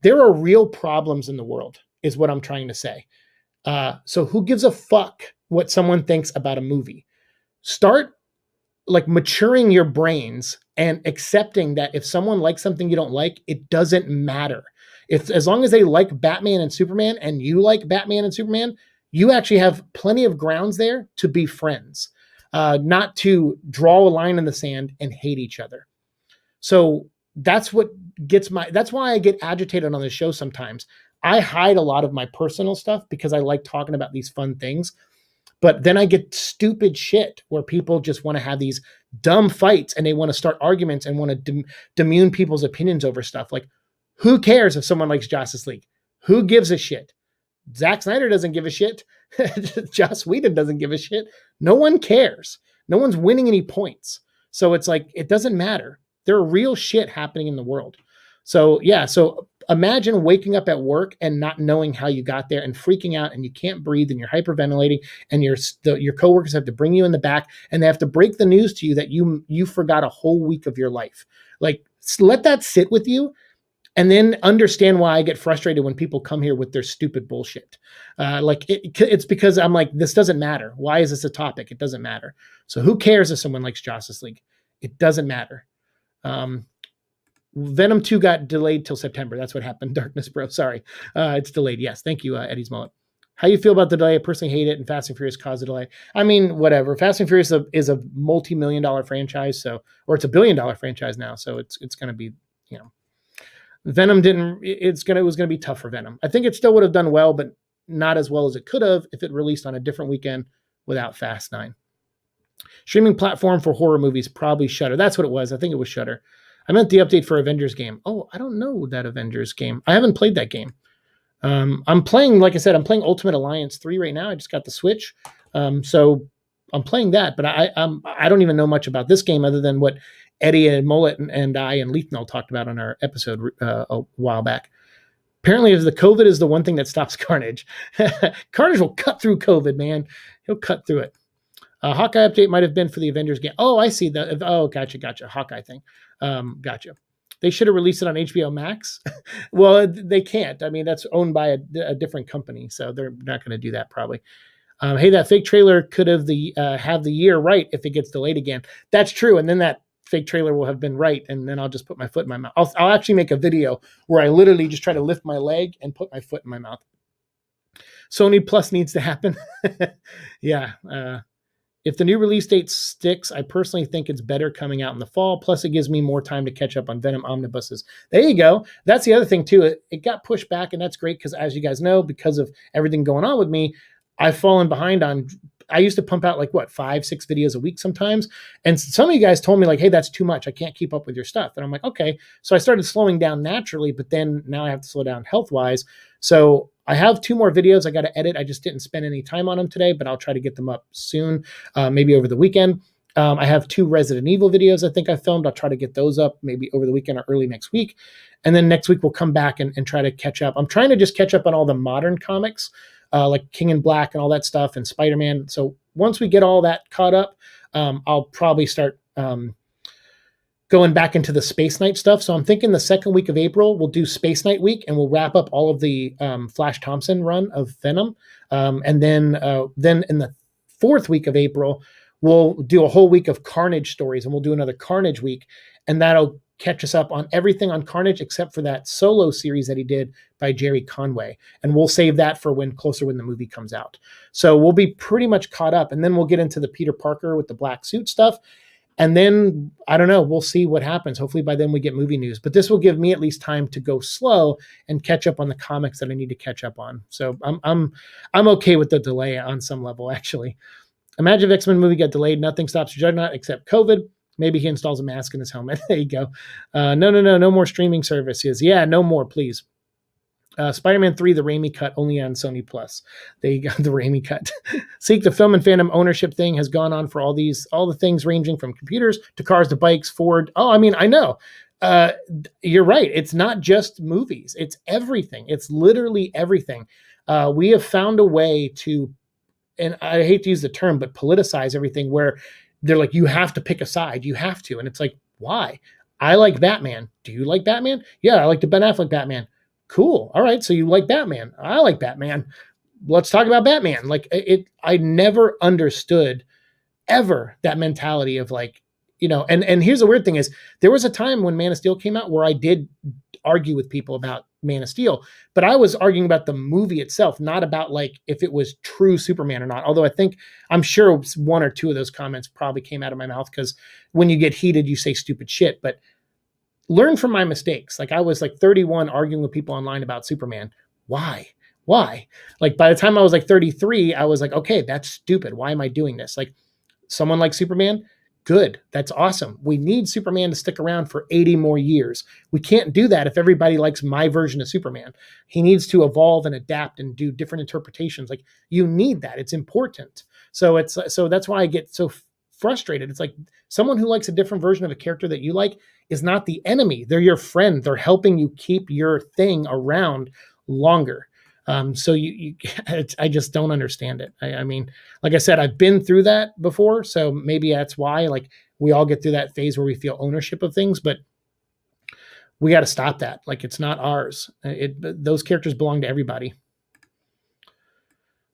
There are real problems in the world, is what I'm trying to say. So who gives a fuck what someone thinks about a movie? Start like maturing your brains and accepting that if someone likes something you don't like, it doesn't matter. If as long as they like Batman and Superman and you like Batman and Superman, you actually have plenty of grounds there to be friends, not to draw a line in the sand and hate each other. So that's what that's why I get agitated on the show sometimes. I hide a lot of my personal stuff because I like talking about these fun things. But then I get stupid shit where people just want to have these dumb fights and they want to start arguments and want to demean people's opinions over stuff. Like, who cares if someone likes Justice League? Who gives a shit? Zack Snyder doesn't give a shit. Joss Whedon doesn't give a shit. No one cares. No one's winning any points. So it's like, it doesn't matter. There are real shit happening in the world. So yeah, so imagine waking up at work and not knowing how you got there and freaking out and you can't breathe and you're hyperventilating and your coworkers have to bring you in the back and they have to break the news to you that you forgot a whole week of your life. Like, let that sit with you and then understand why I get frustrated when people come here with their stupid bullshit. It's because I'm like, this doesn't matter. Why is this a topic? It doesn't matter. So who cares if someone likes Justice League? It doesn't matter. Venom 2 got delayed till September. That's what happened. Darkness, bro. Sorry. It's delayed. Yes. Thank you, Eddie's Mullet. How you feel about the delay? I personally hate it, and Fast and Furious caused a delay. I mean, whatever. Fast and Furious is a multi-million-dollar franchise, or it's a billion-dollar franchise now, so it's going to be, Venom it was going to be tough for Venom. I think it still would have done well, but not as well as it could have if it released on a different weekend without Fast 9. Streaming platform for horror movies, probably Shudder. That's what it was. I think it was Shudder. I meant the update for Avengers game. Oh, I don't know that Avengers game. I haven't played that game. I'm playing, like I said, I'm playing Ultimate Alliance 3 right now. I just got the Switch. So I'm playing that, but I don't even know much about this game other than what Eddie and Mullet and I and Lethnall talked about on our episode a while back. Apparently, the COVID is the one thing that stops Carnage. Carnage will cut through COVID, man. He'll cut through it. Hawkeye update might have been for the Avengers game. Oh, I see. Gotcha. Hawkeye thing. Gotcha. They should have released it on HBO Max. Well, they can't. I mean, that's owned by a different company, so they're not going to do that probably. Hey, that fake trailer could have have the year right if it gets delayed again. That's true, and then that fake trailer will have been right, and then I'll just put my foot in my mouth. I'll actually make a video where I literally just try to lift my leg and put my foot in my mouth. Sony Plus needs to happen. Yeah. If the new release date sticks, I personally think it's better coming out in the fall. Plus, it gives me more time to catch up on Venom omnibuses. There you go. That's the other thing, too. It got pushed back, and that's great because, as you guys know, because of everything going on with me, I've fallen behind on – I used to pump out, 5, 6 videos a week sometimes. And some of you guys told me, hey, that's too much. I can't keep up with your stuff. And I'm like, okay. So I started slowing down naturally, but then now I have to slow down health-wise. So I have 2 more videos I got to edit. I just didn't spend any time on them today, but I'll try to get them up soon, maybe over the weekend. I have 2 Resident Evil videos I think I filmed. I'll try to get those up maybe over the weekend or early next week. And then next week we'll come back and try to catch up. I'm trying to just catch up on all the modern comics, like King in Black and all that stuff and Spider-Man. So once we get all that caught up, I'll probably start going back into the Space Knight stuff. So I'm thinking the second week of April, we'll do Space Knight week and we'll wrap up all of the Flash Thompson run of Venom. And then in the 4th week of April, we'll do a whole week of Carnage stories and we'll do another Carnage week. And that'll catch us up on everything on Carnage except for that solo series that he did by Jerry Conway. And we'll save that for when the movie comes out. So we'll be pretty much caught up. And then we'll get into the Peter Parker with the black suit stuff. And then I don't know, we'll see what happens. Hopefully by then we get movie news, but this will give me at least time to go slow and catch up on the comics that I need to catch up on. So I'm okay with the delay on some level, actually. Imagine if X-Men movie got delayed. Nothing stops Juggernaut except COVID. Maybe he installs a mask in his helmet. There you go. No more streaming services. Yeah, no more, please. Spider-Man 3, the Raimi cut, only on Sony Plus. There you go, the Raimi cut. Seek, the film and fandom ownership thing has gone on for all the things ranging from computers to cars to bikes, Ford. Oh, I mean, I know. You're right. It's not just movies. It's everything. It's literally everything. We have found a way to, and I hate to use the term, but politicize everything, where they're like, you have to pick a side. You have to. And it's like, why? I like Batman. Do you like Batman? Yeah, I like the Ben Affleck Batman. Cool. All right. So you like Batman. I like Batman. Let's talk about Batman. Like I never understood ever that mentality of like, and here's the weird thing is there was a time when Man of Steel came out where I did argue with people about Man of Steel, but I was arguing about the movie itself, not about like if it was true Superman or not. Although I'm sure one or two of those comments probably came out of my mouth because when you get heated, you say stupid shit, but learn from my mistakes. Like I was like 31 arguing with people online about Superman. Why? Like by the time I was like 33, I was like, okay, that's stupid. Why am I doing this? Like someone like Superman, good. That's awesome. We need Superman to stick around for 80 more years. We can't do that if everybody likes my version of Superman. He needs to evolve and adapt and do different interpretations. Like you need that. It's important. So that's why I get so frustrated. It's like someone who likes a different version of a character that you like is not the enemy. They're your friend. They're helping you keep your thing around longer. So I just don't understand it. I mean, like I said, I've been through that before. So maybe that's why, like, we all get through that phase where we feel ownership of things, but we got to stop that. Like, it's not ours. Those characters belong to everybody.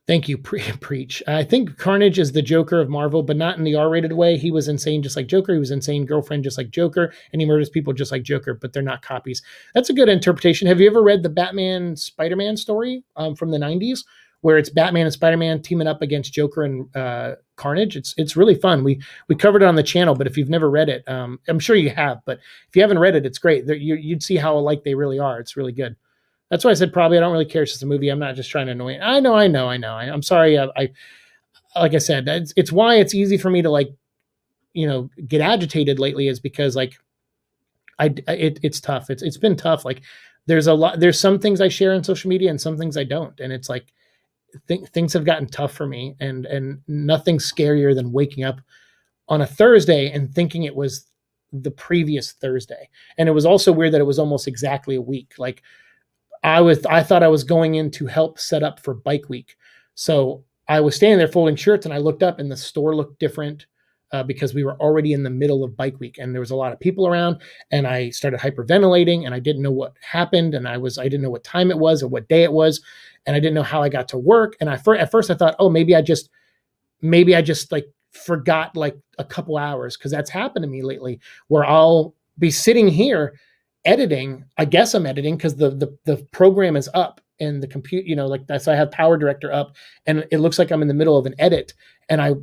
Thank you, Preach. I think Carnage is the Joker of Marvel, but not in the R-rated way. He was insane just like Joker. He was insane girlfriend just like Joker, and he murders people just like Joker, but they're not copies. That's a good interpretation. Have you ever read the Batman Spider-Man story from the 90s, where it's Batman and Spider-Man teaming up against Joker and Carnage? It's really fun. We covered it on the channel, but if you've never read it, I'm sure you have, but if you haven't read it, it's great. You'd see how alike they really are. It's really good. That's why I said probably I don't really care. It's just a movie. I'm not just trying to annoy. I know. I'm sorry. I like I said, it's why it's easy for me to like, get agitated lately, is because like it's tough. It's been tough. Like there's some things I share on social media and some things I don't. And it's like things have gotten tough for me, and nothing's scarier than waking up on a Thursday and thinking it was the previous Thursday. And it was also weird that it was almost exactly a week. Like, I thought I was going in to help set up for Bike Week. So I was standing there folding shirts and I looked up and the store looked different because we were already in the middle of Bike Week and there was a lot of people around, and I started hyperventilating and I didn't know what happened, and I didn't know what time it was or what day it was, and I didn't know how I got to work. And at first I thought, oh, maybe I just like forgot like a couple hours, because that's happened to me lately where I'll be sitting here editing. I guess I'm editing because the program is up and the compute, like that's, I have Power Director up and it looks like I'm in the middle of an edit. And I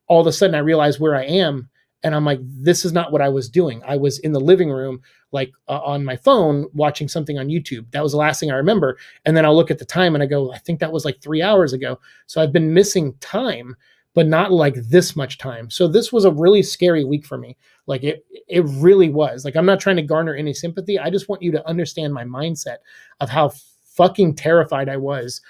all of a sudden I realize where I am, and I'm like, this is not what I was doing. I was in the living room, like on my phone watching something on YouTube. That was the last thing I remember. And then I'll look at the time and I go, I think that was like 3 hours ago. So I've been missing time, but not like this much time. So this was a really scary week for me. Like it really was. Like, I'm not trying to garner any sympathy. I just want you to understand my mindset of how fucking terrified I was,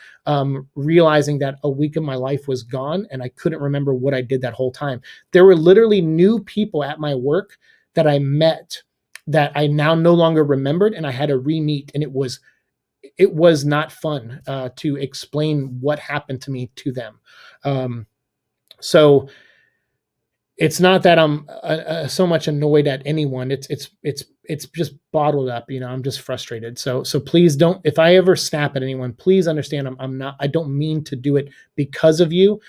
realizing that a week of my life was gone and I couldn't remember what I did that whole time. There were literally new people at my work that I met that I now no longer remembered, and I had to re-meet, and it was not fun to explain what happened to me to them. So it's not that I'm so much annoyed at anyone. It's just bottled up. I'm just frustrated. So please don't, if I ever snap at anyone, please understand I don't mean to do it because of you.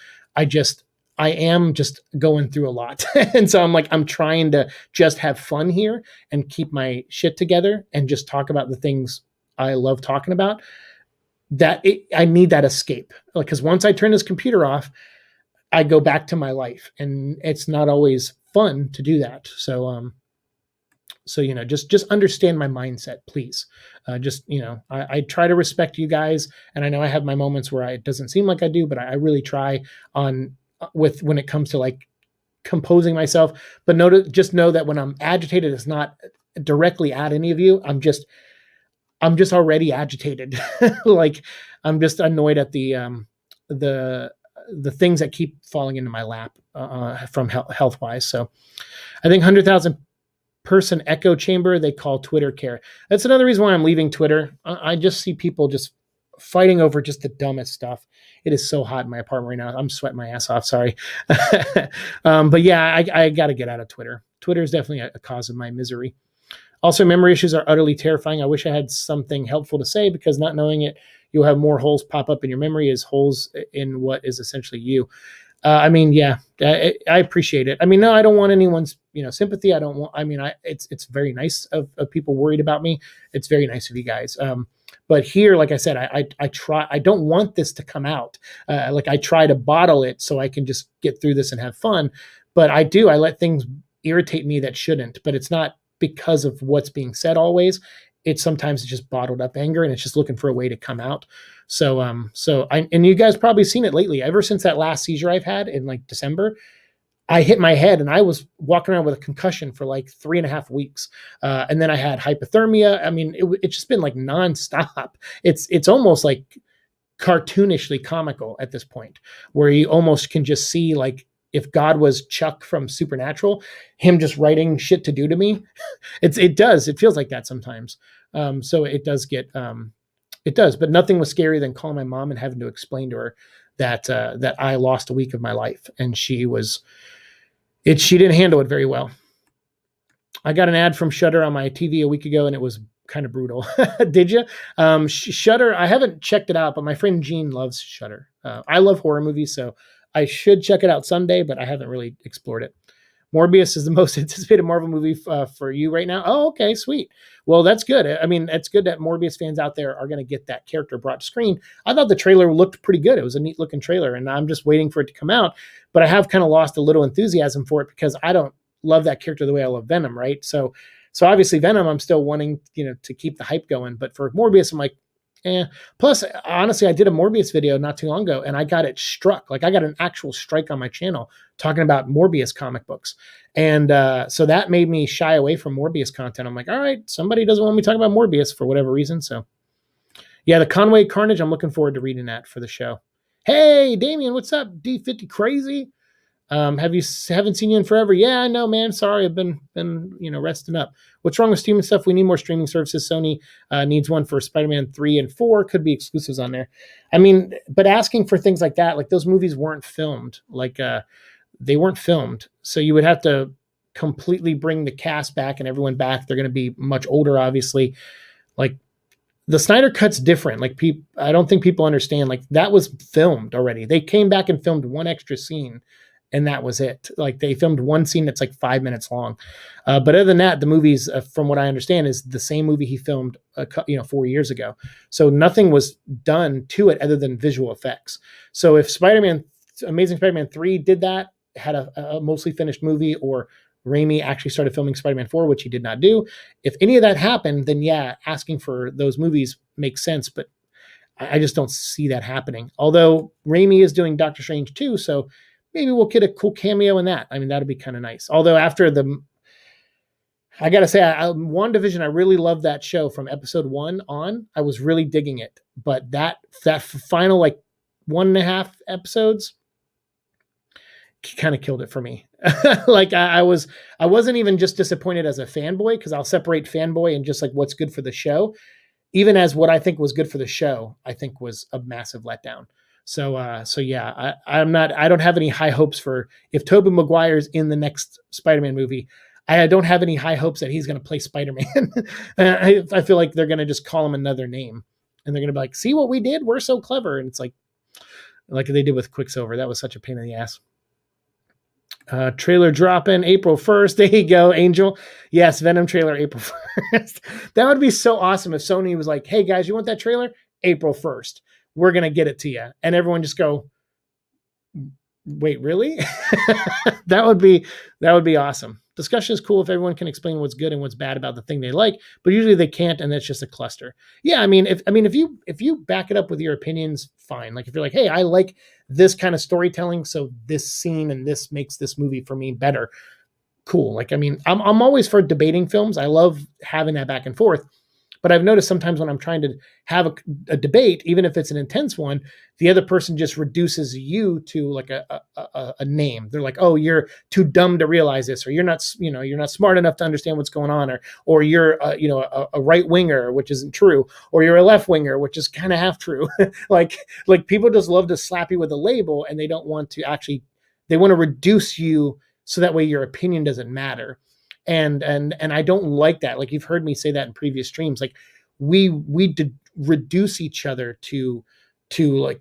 I am just going through a lot. And so I'm trying to just have fun here and keep my shit together and just talk about the things I love talking about. I need that escape. Like, 'cause once I turn this computer off, I go back to my life, and it's not always fun to do that. So just understand my mindset, please. I try to respect you guys, and I know I have my moments where it doesn't seem like I do, but I really try on with when it comes to like composing myself. But just know that when I'm agitated, it's not directly at any of you. I'm just already agitated. Like I'm just annoyed at the things that keep falling into my lap from health wise. So I think 100,000 person echo chamber they call Twitter care. That's another reason why I'm leaving Twitter. I just see people just fighting over just the dumbest stuff. It is so hot in my apartment right now. I'm sweating my ass off. Sorry. But yeah, I got to get out of Twitter. Twitter is definitely a cause of my misery. Also, memory issues are utterly terrifying. I wish I had something helpful to say, because not knowing it, you'll have more holes pop up in your memory as holes in what is essentially you. Yeah, I appreciate it. No, I don't want anyone's, sympathy. I don't want, it's very nice of people worried about me. It's very nice of you guys. But here, like I said, I don't want this to come out. I try to bottle it so I can just get through this and have fun. But I let things irritate me that shouldn't, but it's not because of what's being said always. It's sometimes just bottled up anger, and it's just looking for a way to come out. And you guys probably seen it lately. Ever since that last seizure I've had in like December, I hit my head and I was walking around with a concussion for like 3.5 weeks. And then I had hypothermia. It's just been like nonstop. It's almost like cartoonishly comical at this point, where you almost can just see, like, if God was Chuck from Supernatural, him just writing shit to do to me. It feels like that sometimes. So it does get, it does, but nothing was scarier than calling my mom and having to explain to her that I lost a week of my life, and she didn't handle it very well. I got an ad from Shudder on my TV a week ago, and it was kind of brutal. Did you? Shudder, I haven't checked it out, but my friend Gene loves Shudder. I love horror movies, so I should check it out someday, but I haven't really explored it. Morbius is the most anticipated Marvel movie for you right now. Oh, okay, sweet. Well, that's good. It's good that Morbius fans out there are going to get that character brought to screen. I thought the trailer looked pretty good. It was a neat looking trailer, and I'm just waiting for it to come out. But I have kind of lost a little enthusiasm for it because I don't love that character the way I love Venom, right? So obviously Venom, I'm still wanting, to keep the hype going. But for Morbius, I'm like, Plus, honestly, I did a Morbius video not too long ago, and I got it struck. Like, I got an actual strike on my channel talking about Morbius comic books. And so that made me shy away from Morbius content. I'm like, all right, somebody doesn't want me talking about Morbius for whatever reason. So yeah, the Conway Carnage, I'm looking forward to reading that for the show. Hey, Damien, what's up? D50 Crazy. Haven't seen you in forever. Yeah, I know, man. Sorry, I've been resting up. What's wrong with streaming stuff? We need more streaming services. Sony needs one for Spider-Man 3 and 4. Could be exclusives on there. But asking for things like that, like those movies weren't filmed. They weren't filmed. So you would have to completely bring the cast back and everyone back. They're going to be much older, obviously. Like, the Snyder Cut's different. Like, I don't think people understand. Like, that was filmed already. They came back and filmed one extra scene, and that was it. Like, they filmed one scene that's like 5 minutes long. But other than that, the movies, from what I understand, is the same movie he filmed 4 years ago. So nothing was done to it other than visual effects. So if Amazing Spider-Man 3 did that, had a mostly finished movie, or Raimi actually started filming Spider-Man 4, which he did not do, if any of that happened, then yeah, asking for those movies makes sense. But I just don't see that happening. Although Raimi is doing Doctor Strange 2, so maybe we'll get a cool cameo in that. That'd be kind of nice. Although after I got to say, WandaVision, I really loved that show from episode 1 on. I was really digging it. But that final, 1.5 episodes kind of killed it for me. I wasn't even just disappointed as a fanboy, because I'll separate fanboy and just what's good for the show. Even as what I think was good for the show, I think was a massive letdown. So yeah, I don't have any high hopes for if Tobey Maguire's in the next Spider-Man movie. I don't have any high hopes that he's going to play Spider-Man. I feel like they're going to just call him another name, and they're going to be like, "See what we did? We're so clever." And it's like they did with Quicksilver. That was such a pain in the ass. Trailer dropping April 1st. There you go, Angel. Yes, Venom trailer April 1st. That would be so awesome if Sony was like, "Hey guys, you want that trailer? April 1st. We're going to get it to you." And everyone just go, Wait, really? that would be that would be awesome. Discussion is cool if everyone can explain what's good and what's bad about the thing they like, but usually they can't, and that's just a cluster. Yeah, if you back it up with your opinions, fine. Like if you're like, hey, I like this kind of storytelling, so this scene and this makes this movie for me better. Cool. Like I'm always for debating films. I love having that back and forth. But I've noticed sometimes when I'm trying to have a debate, even if it's an intense one, the other person just reduces you to like a name. They're like, "Oh, you're too dumb to realize this," or you're not smart enough to understand what's going on," or you're, a right winger, which isn't true, or you're a left winger, which is kind of half true. like people just love to slap you with a label, and they don't want to actually. They want to reduce you so that way your opinion doesn't matter. And I don't like that. Like you've heard me say that in previous streams. Like we reduce each other to to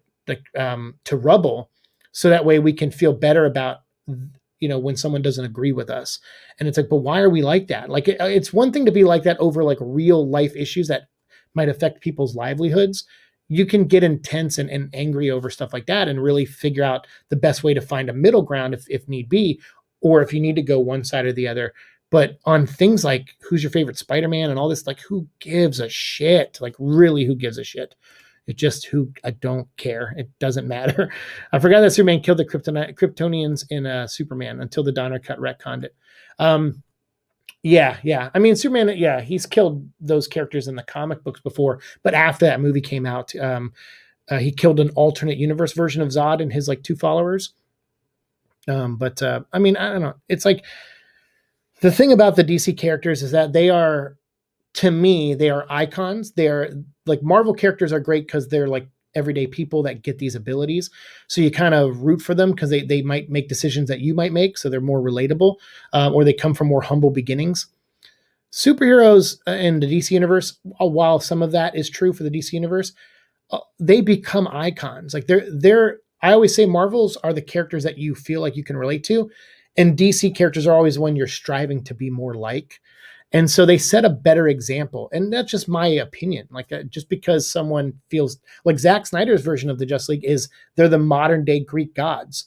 rubble, so that way we can feel better about when someone doesn't agree with us. And it's like, but why are we like that? Like it's one thing to be like that over like real life issues that might affect people's livelihoods. You can get intense and angry over stuff like that and really figure out the best way to find a middle ground if need be, or if you need to go one side or the other. But on things like who's your favorite Spider-Man and all this, like who gives a shit? Like really, who gives a shit? It just I don't care. It doesn't matter. I forgot that Superman killed the Kryptonians in Superman until the Donner cut retconned it. Yeah. I mean, Superman, yeah, he's killed those characters in the comic books before, but after that movie came out, he killed an alternate universe version of Zod and his like two followers. I mean, I don't know. It's like the thing about the DC characters is that to me, they are icons. They are like Marvel characters are great because they're like everyday people that get these abilities. So you kind of root for them because they might make decisions that you might make. So they're more relatable, or they come from more humble beginnings. Superheroes in the DC universe, while some of that is true for the DC universe, they become icons. Like I always say Marvels are the characters that you feel like you can relate to. And DC characters are always one you're striving to be more like. And so they set a better example. And that's just my opinion. Like just because someone feels like Zack Snyder's version of the Justice League is they're the modern day Greek gods.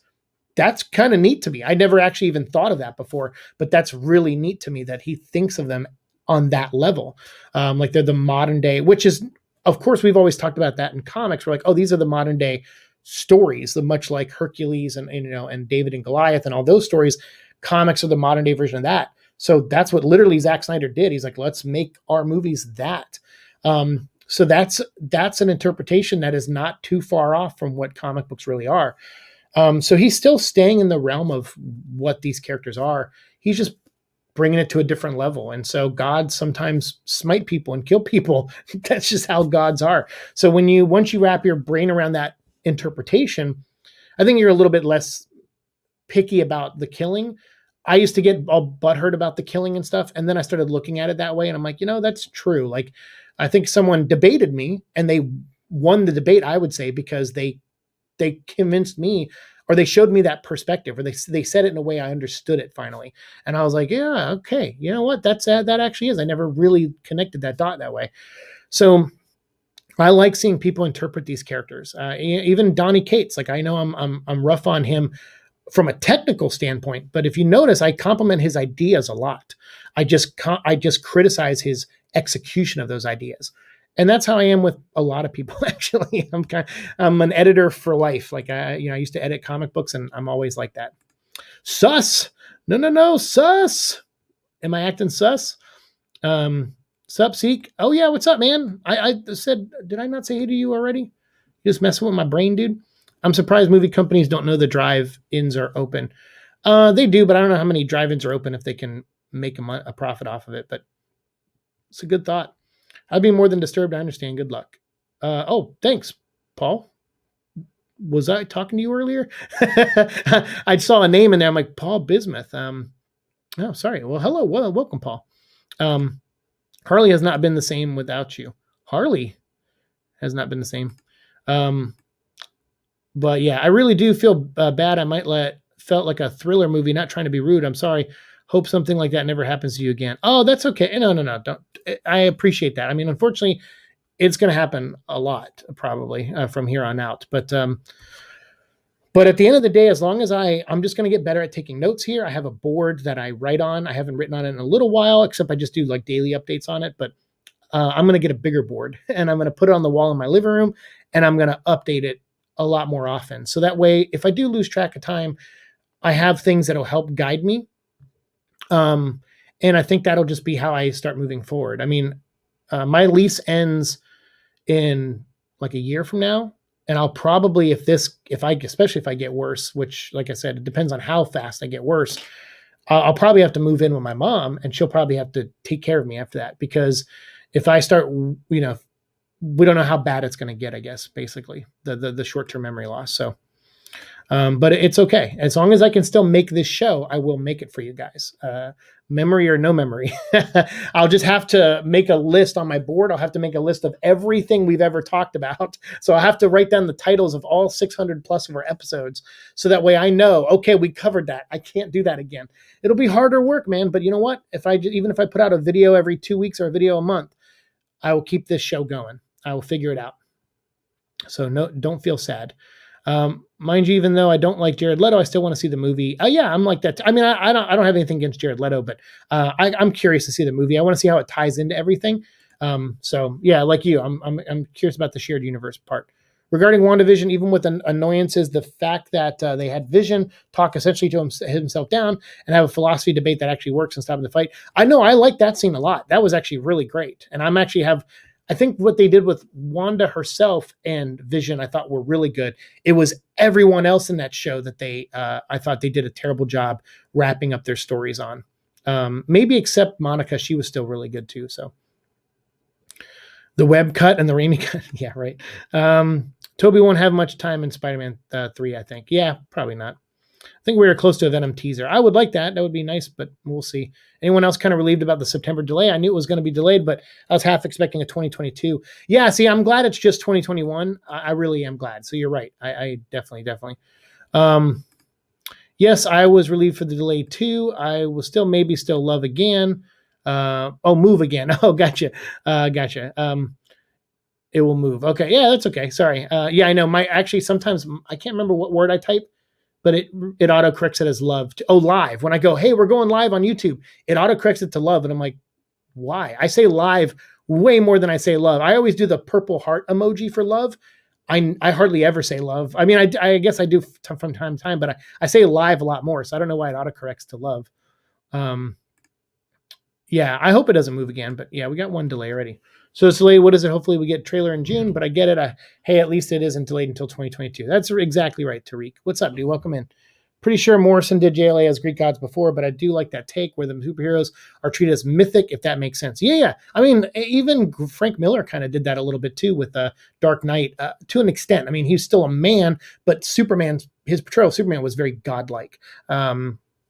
That's kind of neat to me. I never actually even thought of that before, but that's really neat to me that he thinks of them on that level. Like they're the modern day, which is, of course, we've always talked about that in comics. We're like, oh, these are the modern day stories, the much like Hercules and David and Goliath and all those stories. Comics are the modern day version of that. So that's what literally Zack Snyder did. He's like, let's make our movies that. So that's an interpretation that is not too far off from what comic books really are. So he's still staying in the realm of what these characters are. He's just bringing it to a different level. And so gods sometimes smite people and kill people. That's just how gods are. So once you wrap your brain around that interpretation, I think you're a little bit less picky about the killing. I used to get all butthurt about the killing and stuff. And then I started looking at it that way. And I'm like, that's true. Like, I think someone debated me and they won the debate, I would say, because they convinced me, or they showed me that perspective, or they said it in a way I understood it finally. And I was like, yeah, okay. You know what? That actually is. I never really connected that dot that way. So I like seeing people interpret these characters. Even Donny Cates, like I know I'm rough on him from a technical standpoint, but if you notice, I compliment his ideas a lot. I just criticize his execution of those ideas, and that's how I am with a lot of people. Actually, I'm an editor for life. Like I used to edit comic books, and I'm always like that. Sus, no, sus. Am I acting sus? Sup, Seek? Oh yeah, what's up, man? I said, did I not say hey to you already? You just messing with my brain, dude. I'm surprised movie companies don't know the drive-ins are open. They do, but I don't know how many drive-ins are open if they can make a profit off of it. But it's a good thought. I'd be more than disturbed. I understand. Good luck. Oh, thanks, Paul. Was I talking to you earlier? I saw a name in there. I'm like, Paul Bismuth. Oh, sorry. Well, hello. Well, welcome, Paul. Harley has not been the same without you. Harley has not been the same. But yeah, I really do feel bad. Felt like a thriller movie, not trying to be rude. I'm sorry. Hope something like that never happens to you again. Oh, that's okay. No. Don't. I appreciate that. I mean, unfortunately, it's going to happen a lot probably from here on out. But But at the end of the day, as long as I'm just going to get better at taking notes here. I have a board that I write on. I haven't written on it in a little while, except I just do like daily updates on it. But I'm going to get a bigger board and I'm going to put it on the wall in my living room and I'm going to update it a lot more often. So that way, if I do lose track of time, I have things that'll help guide me. And I think that'll just be how I start moving forward. I mean, my lease ends in like a year from now. And I'll probably, especially if I get worse, which, like I said, it depends on how fast I get worse, I'll probably have to move in with my mom and she'll probably have to take care of me after that. Because if I start, we don't know how bad it's going to get, I guess, basically, the short-term memory loss. So, but it's okay. As long as I can still make this show, I will make it for you guys. Memory or no memory. I'll just have to make a list on my board. I'll have to make a list of everything we've ever talked about. So I'll have to write down the titles of all 600 plus of our episodes. So that way I know, okay, we covered that. I can't do that again. It'll be harder work, man. But you know what? Even if I put out a video every 2 weeks or a video a month, I will keep this show going. I will figure it out. So no, don't feel sad. Mind you, even though I don't like Jared Leto, I still want to see the movie. Yeah, I'm like that. I mean, I don't have anything against Jared Leto, but I'm curious to see the movie. I want to see how it ties into everything. So yeah, like you, I'm curious about the shared universe part. Regarding WandaVision, even with annoyances, the fact that they had Vision talk essentially to himself down and have a philosophy debate that actually works and stop the fight. I know I like that scene a lot. That was actually really great. And I think what they did with Wanda herself and Vision, I thought were really good. It was everyone else in that show that I thought they did a terrible job wrapping up their stories on. Maybe except Monica, she was still really good too. So the web cut and the Raimi cut. Yeah, right. Toby won't have much time in Spider-Man 3, I think. Yeah, probably not. I think we were close to a Venom teaser. I would like that. That would be nice, but we'll see. Anyone else kind of relieved about the September delay? I knew it was going to be delayed, but I was half expecting a 2022. Yeah, see, I'm glad it's just 2021. I really am glad. So you're right. I definitely. Yes, I was relieved for the delay too. I will still love again. Move again. Oh, gotcha. It will move. Okay. Yeah, that's okay. Sorry. Yeah, I know. Sometimes I can't remember what word I type, but it autocorrects it as love. Live. When I go, hey, we're going live on YouTube, it autocorrects it to love. And I'm like, why? I say live way more than I say love. I always do the purple heart emoji for love. I hardly ever say love. I mean, I guess I do from time to time, but I say live a lot more. So I don't know why it autocorrects to love. Yeah, I hope it doesn't move again, but yeah, we got one delay already. So it's delayed. What is it? Hopefully we get trailer in June, but I get it. Hey, at least it isn't delayed until 2022. That's exactly right, Tariq. What's up, dude? Welcome in. Pretty sure Morrison did JLA as Greek gods before, but I do like that take where the superheroes are treated as mythic, if that makes sense. Yeah. I mean, even Frank Miller kind of did that a little bit too with Dark Knight to an extent. I mean, he's still a man, but his portrayal of Superman was very godlike.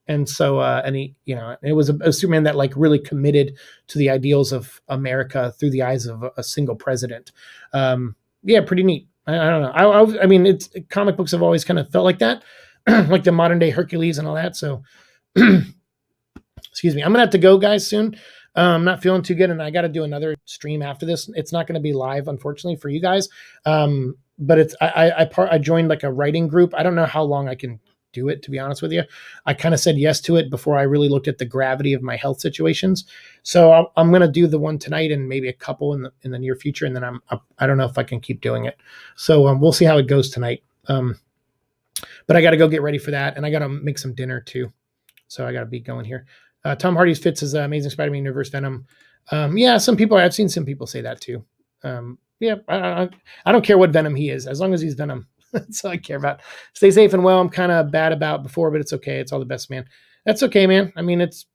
And so, it was a Superman that like really committed to the ideals of America through the eyes of a single president. Yeah, pretty neat. I don't know. I mean, comic books have always kind of felt like that, like the modern day Hercules and all that. So, excuse me. I'm gonna have to go, guys, soon. I'm not feeling too good, and I got to do another stream after this. It's not going to be live, unfortunately, for you guys. But I joined like a writing group. I don't know how long I can do it, to be honest with you. I kind of said yes to it before I really looked at the gravity of my health situations. So I'm going to do the one tonight and maybe a couple in the near future. And then I don't know if I can keep doing it. So we'll see how it goes tonight. But I got to go get ready for that. And I got to make some dinner too. So I got to be going here. Tom Hardy's fits as Amazing Spider-Man Universe Venom. Yeah, I've seen some people say that too. Yeah, I don't care what Venom he is, as long as he's Venom. That's all I care about. Stay safe and well. I'm kind of bad about before, but it's okay. It's all the best, man. That's okay, man. I mean, it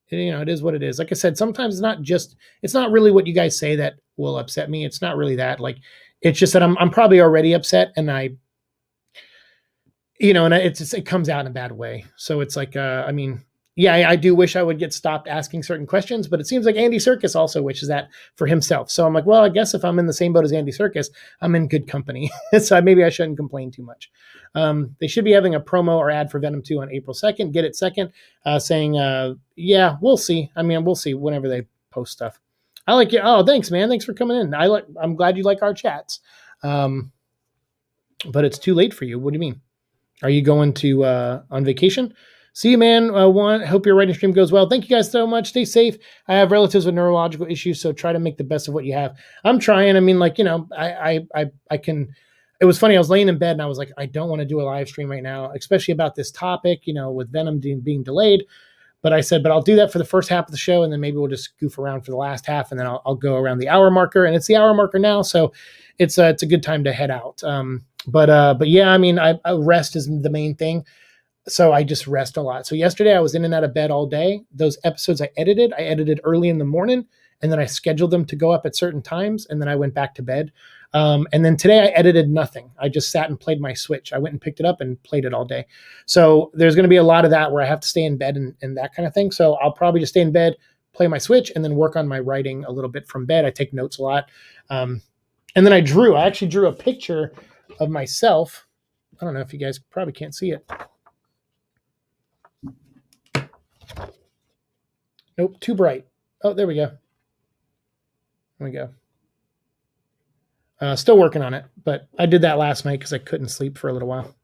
is what it is. Like I said, sometimes it's not really what you guys say that will upset me. It's not really that. Like, it's just that I'm probably already upset, and and it comes out in a bad way. So it's like, yeah, I do wish I would get stopped asking certain questions, but it seems like Andy Serkis also wishes that for himself. So I'm like, well, I guess if I'm in the same boat as Andy Serkis, I'm in good company. So maybe I shouldn't complain too much. They should be having a promo or ad for Venom 2 on April 2nd. Get it second, saying, yeah, we'll see. I mean, we'll see whenever they post stuff. I like it. Oh, thanks, man. Thanks for coming in. I'm glad you like our chats. But it's too late for you. What do you mean? Are you going to on vacation? See you, man. Hope your writing stream goes well. Thank you guys so much. Stay safe. I have relatives with neurological issues, so try to make the best of what you have. I'm trying. I mean, like, you know, I can. It was funny. I was laying in bed and I was like, I don't want to do a live stream right now, especially about this topic, you know, with Venom being delayed. But I said, but I'll do that for the first half of the show, and then maybe we'll just goof around for the last half, and then I'll go around the hour marker, and it's the hour marker now, so it's a good time to head out. But yeah, I mean, I rest is the main thing. So I just rest a lot. So yesterday I was in and out of bed all day. Those episodes I edited early in the morning, and then I scheduled them to go up at certain times, and then I went back to bed. And then today I edited nothing. I just sat and played my Switch. I went and picked it up and played it all day. So there's going to be a lot of that where I have to stay in bed and that kind of thing. So I'll probably just stay in bed, play my Switch, and then work on my writing a little bit from bed. I take notes a lot. And then I actually drew a picture of myself. I don't know if you guys probably can't see it. Nope, too bright. Oh, there we go. There we go. Still working on it, but I did that last night because I couldn't sleep for a little while.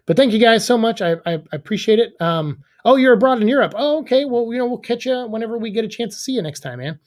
But thank you guys so much. I appreciate it. Oh, you're abroad in Europe. Oh, okay. Well, you know, we'll catch you whenever we get a chance to see you next time, man.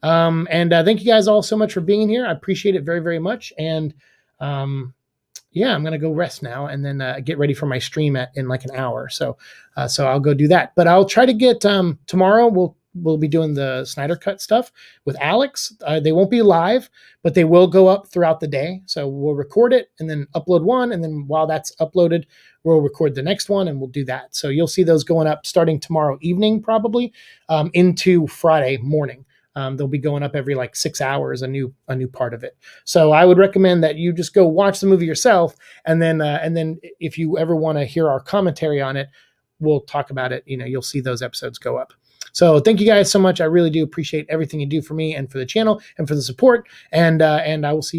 And thank you guys all so much for being here. I appreciate it very, very much. And yeah, I'm gonna go rest now and then get ready for my stream in like an hour. So I'll go do that. But I'll try to get tomorrow. We'll be doing the Snyder Cut stuff with Alex. They won't be live, but they will go up throughout the day. So we'll record it and then upload one. And then while that's uploaded, we'll record the next one and we'll do that. So you'll see those going up starting tomorrow evening, probably into Friday morning. They'll be going up every like 6 hours, a new part of it. So I would recommend that you just go watch the movie yourself. And then if you ever want to hear our commentary on it, we'll talk about it. You know, you'll see those episodes go up. So thank you guys so much. I really do appreciate everything you do for me and for the channel and for the support. And I will see you